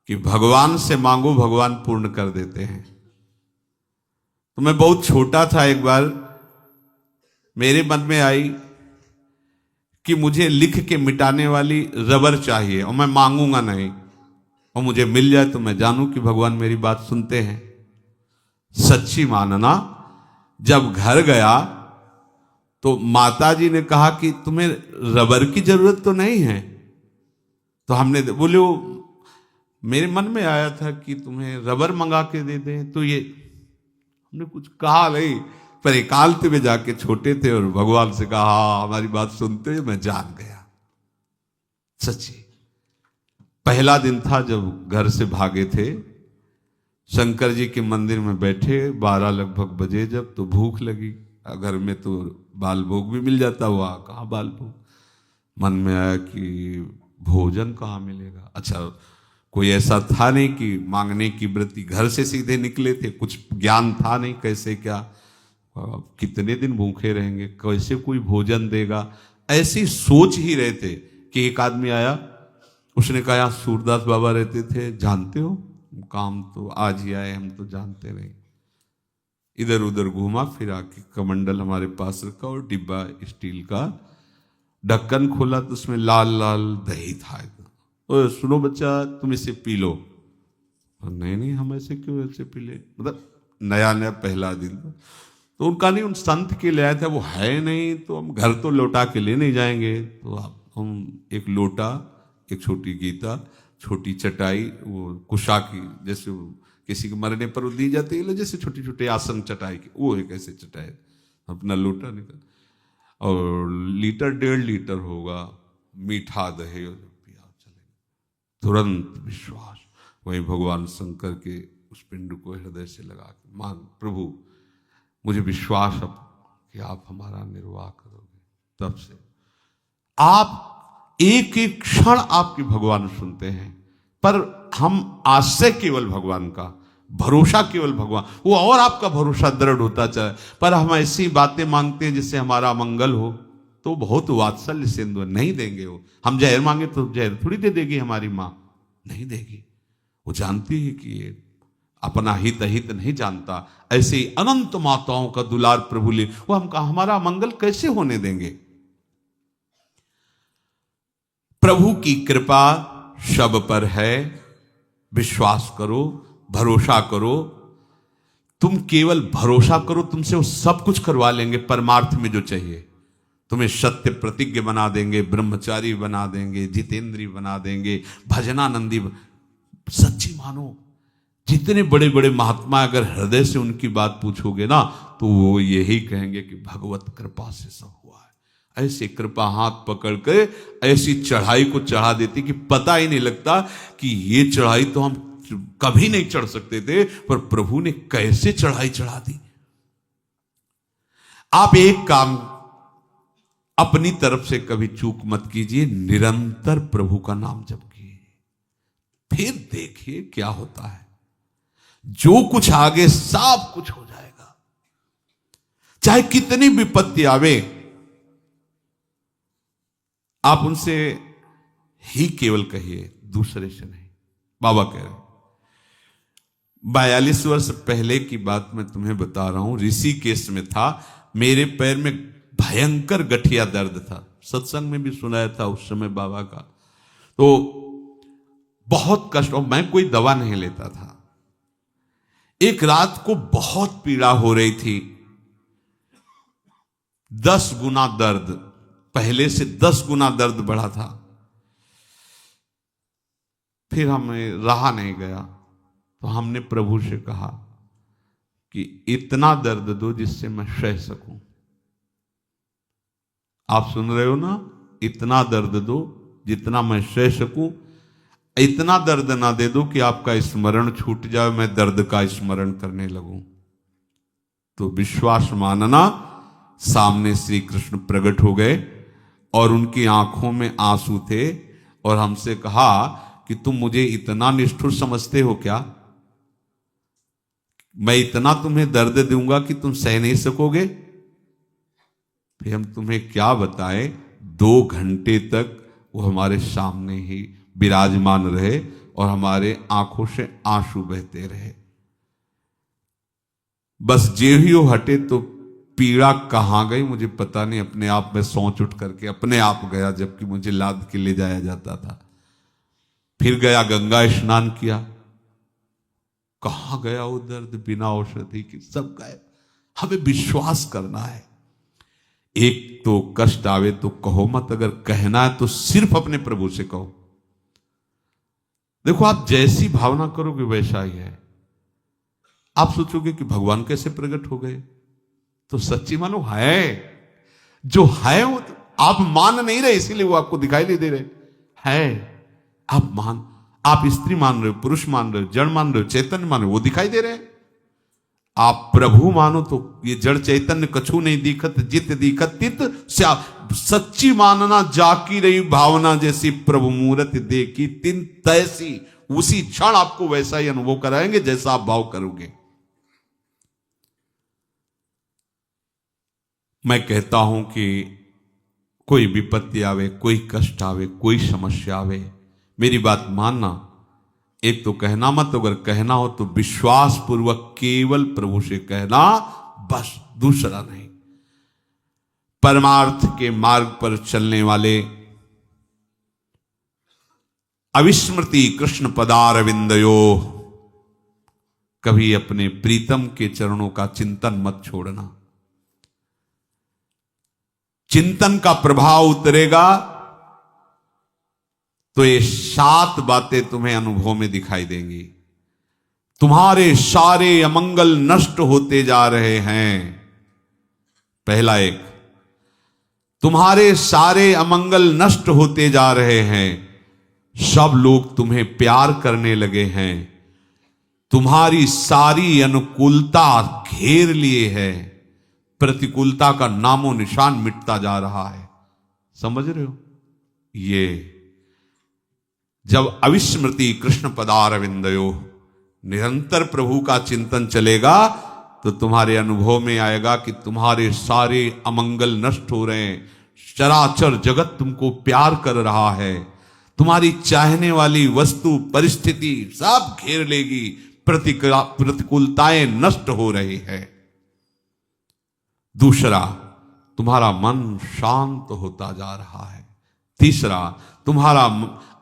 कि भगवान से मांगो, भगवान पूर्ण कर देते हैं। तो मैं बहुत छोटा था, एक बार मेरे मन में आई कि मुझे लिख के मिटाने वाली रबर चाहिए और मैं मांगूंगा नहीं, और मुझे मिल जाए तो मैं जानूं कि भगवान मेरी बात सुनते हैं। सच्ची मानना, जब घर गया तो माताजी ने कहा कि तुम्हें रबर की जरूरत तो नहीं है। तो हमने बोले, मेरे मन में आया था कि तुम्हें रबर मंगा के दे दें। तो ये हमने कुछ कहा नहीं, पर एकांत में जाके, छोटे थे और भगवान से कहा, हाँ हमारी बात सुनते हैं। मैं जान गया। सच्ची पहला दिन था जब घर से भागे थे, शंकर जी के मंदिर में बैठे, 12 लगभग बजे जब, तो भूख लगी। घर में तो बाल भोग भी मिल जाता, हुआ कहाँ बाल भोग। मन में आया कि भोजन कहाँ मिलेगा। अच्छा, कोई ऐसा था नहीं कि मांगने की वृत्ति, घर से सीधे निकले थे, कुछ ज्ञान था नहीं कैसे क्या, कितने दिन भूखे रहेंगे, कैसे कोई भोजन देगा, ऐसी सोच ही रहे थे कि एक आदमी आया। उसने कहा, यहाँ सूरदास बाबा रहते थे, जानते हो? काम तो आज ही आए, हम तो जानते नहीं। इधर उधर घूमा फिरा के कमंडल हमारे पास रखा और डिब्बा स्टील का, ढक्कन खोला तो उसमें लाल लाल दही था। और सुनो बच्चा, तुम इसे पी लो। नहीं नहीं, हम ऐसे क्यों ऐसे पी ले, मतलब नया नया पहला दिन तो उनका नहीं, उन संत के ले आया था, वो है नहीं तो हम घर तो लौटा के ले नहीं जाएंगे। तो हम एक लोटा, एक छोटी गीता, छोटी चटाई, वो कुशा की, जैसे किसी के मरने पर दी जाती है, जैसे छोटी छोटी आसन चटाई की, वो एक ऐसे चटाई, अपना लोटा निकल, और 1.5 लीटर होगा मीठा दही, और पिया चलेगा। तुरंत विश्वास, वही भगवान शंकर के उस पिंड को हृदय से लगा के, मान प्रभु मुझे विश्वास अब कि आप हमारा निर्वाह करोगे। तब से आप एक एक क्षण आपकी भगवान सुनते हैं, पर हम आश्रय केवल भगवान का, भरोसा केवल भगवान, वो और आपका भरोसा दृढ़ होता चले। पर हम ऐसी बातें मांगते हैं जिससे हमारा मंगल हो, तो बहुत वात्सल्य सिंधु नहीं देंगे। वो हम जहर मांगे तो जहर थोड़ी दे देगी हमारी माँ, नहीं देगी। वो जानती है कि ये अपना हित अहित नहीं जानता। ऐसे ही अनंत माताओं का दुलार प्रभु ले, वो हम हमारा मंगल कैसे होने देंगे। प्रभु की कृपा सब पर है, विश्वास करो, भरोसा करो। तुम केवल भरोसा करो, तुमसे वो सब कुछ करवा लेंगे परमार्थ में जो चाहिए। तुम्हें सत्य प्रतिज्ञ बना देंगे, ब्रह्मचारी बना देंगे, जितेंद्री बना देंगे, भजनानंदी। सच्ची मानो, जितने बड़े बड़े महात्मा अगर हृदय से उनकी बात पूछोगे ना, तो वो यही कहेंगे कि भगवत कृपा से सब हुआ है। ऐसे कृपा हाथ पकड़ कर ऐसी चढ़ाई को चढ़ा देती कि पता ही नहीं लगता कि ये चढ़ाई तो हम कभी नहीं चढ़ सकते थे, पर प्रभु ने कैसे चढ़ाई चढ़ा दी। आप एक काम अपनी तरफ से कभी चूक मत कीजिए, निरंतर प्रभु का नाम जपिए, फिर देखिए क्या होता है। जो कुछ आगे सब कुछ हो जाएगा। चाहे कितनी विपत्ति आवे, आप उनसे ही केवल कहिए, दूसरे से नहीं। बाबा कह रहे 42 वर्ष पहले की बात मैं तुम्हें बता रहा हूं। ऋषिकेश में था, मेरे पैर में भयंकर गठिया दर्द था। सत्संग में भी सुनाया था उस समय बाबा का। तो बहुत कष्ट, और मैं कोई दवा नहीं लेता था। एक रात को बहुत पीड़ा हो रही थी, 10 गुना दर्द, पहले से 10 गुना दर्द बढ़ा था। फिर हमें रहा नहीं गया, तो हमने प्रभु से कहा कि इतना दर्द दो जिससे मैं सह सकूं। आप सुन रहे हो ना, इतना दर्द दो जितना मैं सह सकूं। इतना दर्द ना दे दो कि आपका स्मरण छूट जाए, मैं दर्द का स्मरण करने लगूं। तो विश्वास मानना, सामने श्री कृष्ण प्रकट हो गए और उनकी आंखों में आंसू थे, और हमसे कहा कि तुम मुझे इतना निष्ठुर समझते हो क्या? मैं इतना तुम्हें दर्द दूंगा कि तुम सह नहीं सकोगे? फिर हम तुम्हें क्या बताएं, 2 घंटे तक वो हमारे सामने ही विराजमान रहे और हमारे आंखों से आंसू बहते रहे। बस जे ही वो हटे तो पीड़ा कहां गई मुझे पता नहीं, अपने आप में सोच उठ करके अपने आप गया, जबकि मुझे लाद के ले जाया जाता था। फिर गया, गंगा स्नान किया, कहां गया वो दर्द, बिना औषधि की सब गए। हमें विश्वास करना है। एक तो कष्ट आवे तो कहो मत, अगर कहना है तो सिर्फ अपने प्रभु से कहो। देखो, आप जैसी भावना करोगे वैसा ही है। आप सोचोगे कि भगवान कैसे प्रकट हो गए, तो सच्ची मानो है, जो है वो तो आप मान नहीं रहे, इसीलिए वो आपको दिखाई नहीं दे रहे है। आप स्त्री मान रहे हो, पुरुष मान रहे हो, जड़ मान रहे हो, चैतन्य मान रहे हो, वो दिखाई दे रहे हैं। आप प्रभु मानो तो ये जड़ चैतन्य कछु नहीं दिखत, जित दिखत तित सच्ची मानना, जाकी रही भावना, जैसी प्रभु मूर्ति देखी तिन तैसी। उसी क्षण आपको वैसा ही अनुभव कराएंगे जैसा आप भाव करोगे। मैं कहता हूं कि कोई विपत्ति आवे, कोई कष्ट आवे, कोई समस्या आवे, मेरी बात मानना। एक तो कहना मत, अगर कहना हो तो विश्वास पूर्वक केवल प्रभु से कहना, बस, दूसरा नहीं। परमार्थ के मार्ग पर चलने वाले अविस्मृति कृष्ण पदारविंदयो, कभी अपने प्रीतम के चरणों का चिंतन मत छोड़ना। चिंतन का प्रभाव उतरेगा तो ये 7 बातें तुम्हें अनुभव में दिखाई देंगी। तुम्हारे सारे अमंगल नष्ट होते जा रहे हैं। पहला एक, तुम्हारे सारे अमंगल नष्ट होते जा रहे हैं। सब लोग तुम्हें प्यार करने लगे हैं। तुम्हारी सारी अनुकूलता घेर लिए है। प्रतिकूलता का नामो निशान मिटता जा रहा है। समझ रहे हो? ये जब अविस्मृति कृष्ण पदारविंदयो, निरंतर प्रभु का चिंतन चलेगा तो तुम्हारे अनुभव में आएगा कि तुम्हारे सारे अमंगल नष्ट हो रहे हैं। चराचर जगत तुमको प्यार कर रहा है। तुम्हारी चाहने वाली वस्तु, परिस्थिति सब घेर लेगी। प्रतिकूलताएं नष्ट हो रही है। दूसरा, तुम्हारा मन शांत होता जा रहा है। तीसरा, तुम्हारा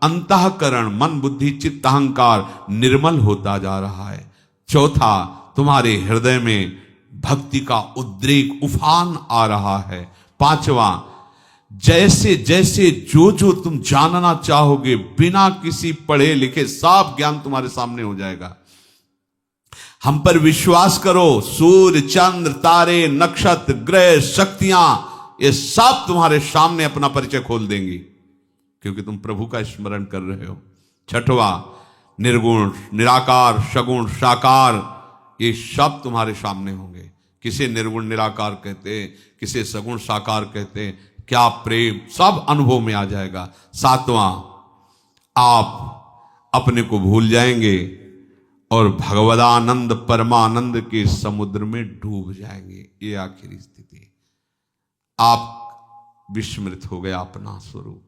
अंतःकरण, मन, बुद्धि, चित्त, अहंकार निर्मल होता जा रहा है। चौथा, तुम्हारे हृदय में भक्ति का उद्रेक, उफान आ रहा है। पांचवा, जैसे जैसे जो जो तुम जानना चाहोगे, बिना किसी पढ़े लिखे सब ज्ञान तुम्हारे सामने हो जाएगा। हम पर विश्वास करो, सूर्य, चंद्र, तारे, नक्षत्र, ग्रह, शक्तियां, ये सब तुम्हारे सामने अपना परिचय खोल देंगी, क्योंकि तुम प्रभु का स्मरण कर रहे हो। छठवा, निर्गुण, निराकार, सगुण, साकार, ये सब तुम्हारे सामने होंगे, किसे निर्गुण निराकार कहते हैं, किसे सगुण साकार कहते हैं, क्या प्रेम, सब अनुभव में आ जाएगा। सातवां, आप अपने को भूल जाएंगे और भगवदानंद परमानंद के समुद्र में डूब जाएंगे। ये आखिरी स्थिति। आप विस्मृत हो गया अपना स्वरूप।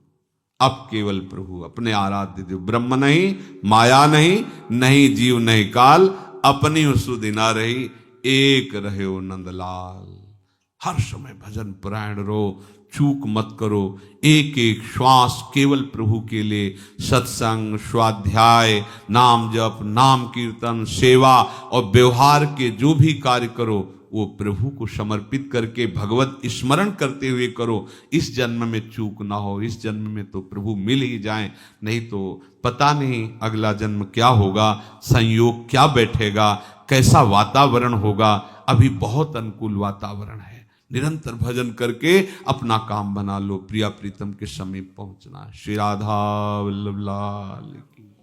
अब केवल प्रभु, अपने आराध्य देव, ब्रह्म नहीं, माया नहीं, नहीं जीव नहीं काल, अपनी सुदिना रही, एक रहे हो नंदलाल। हर समय भजन परायण रहो, चूक मत करो। एक एक श्वास केवल प्रभु के लिए। सत्संग, स्वाध्याय, नाम जप, नाम कीर्तन, सेवा और व्यवहार के जो भी कार्य करो वो प्रभु को समर्पित करके भगवत स्मरण करते हुए करो। इस जन्म में चूक ना हो, इस जन्म में तो प्रभु मिल ही जाए, नहीं तो पता नहीं अगला जन्म क्या होगा, संयोग क्या बैठेगा, कैसा वातावरण होगा। अभी बहुत अनुकूल वातावरण है। निरंतर भजन करके अपना काम बना लो, प्रिया प्रीतम के समीप पहुंचना। श्री राधा वल्लभ लाल की।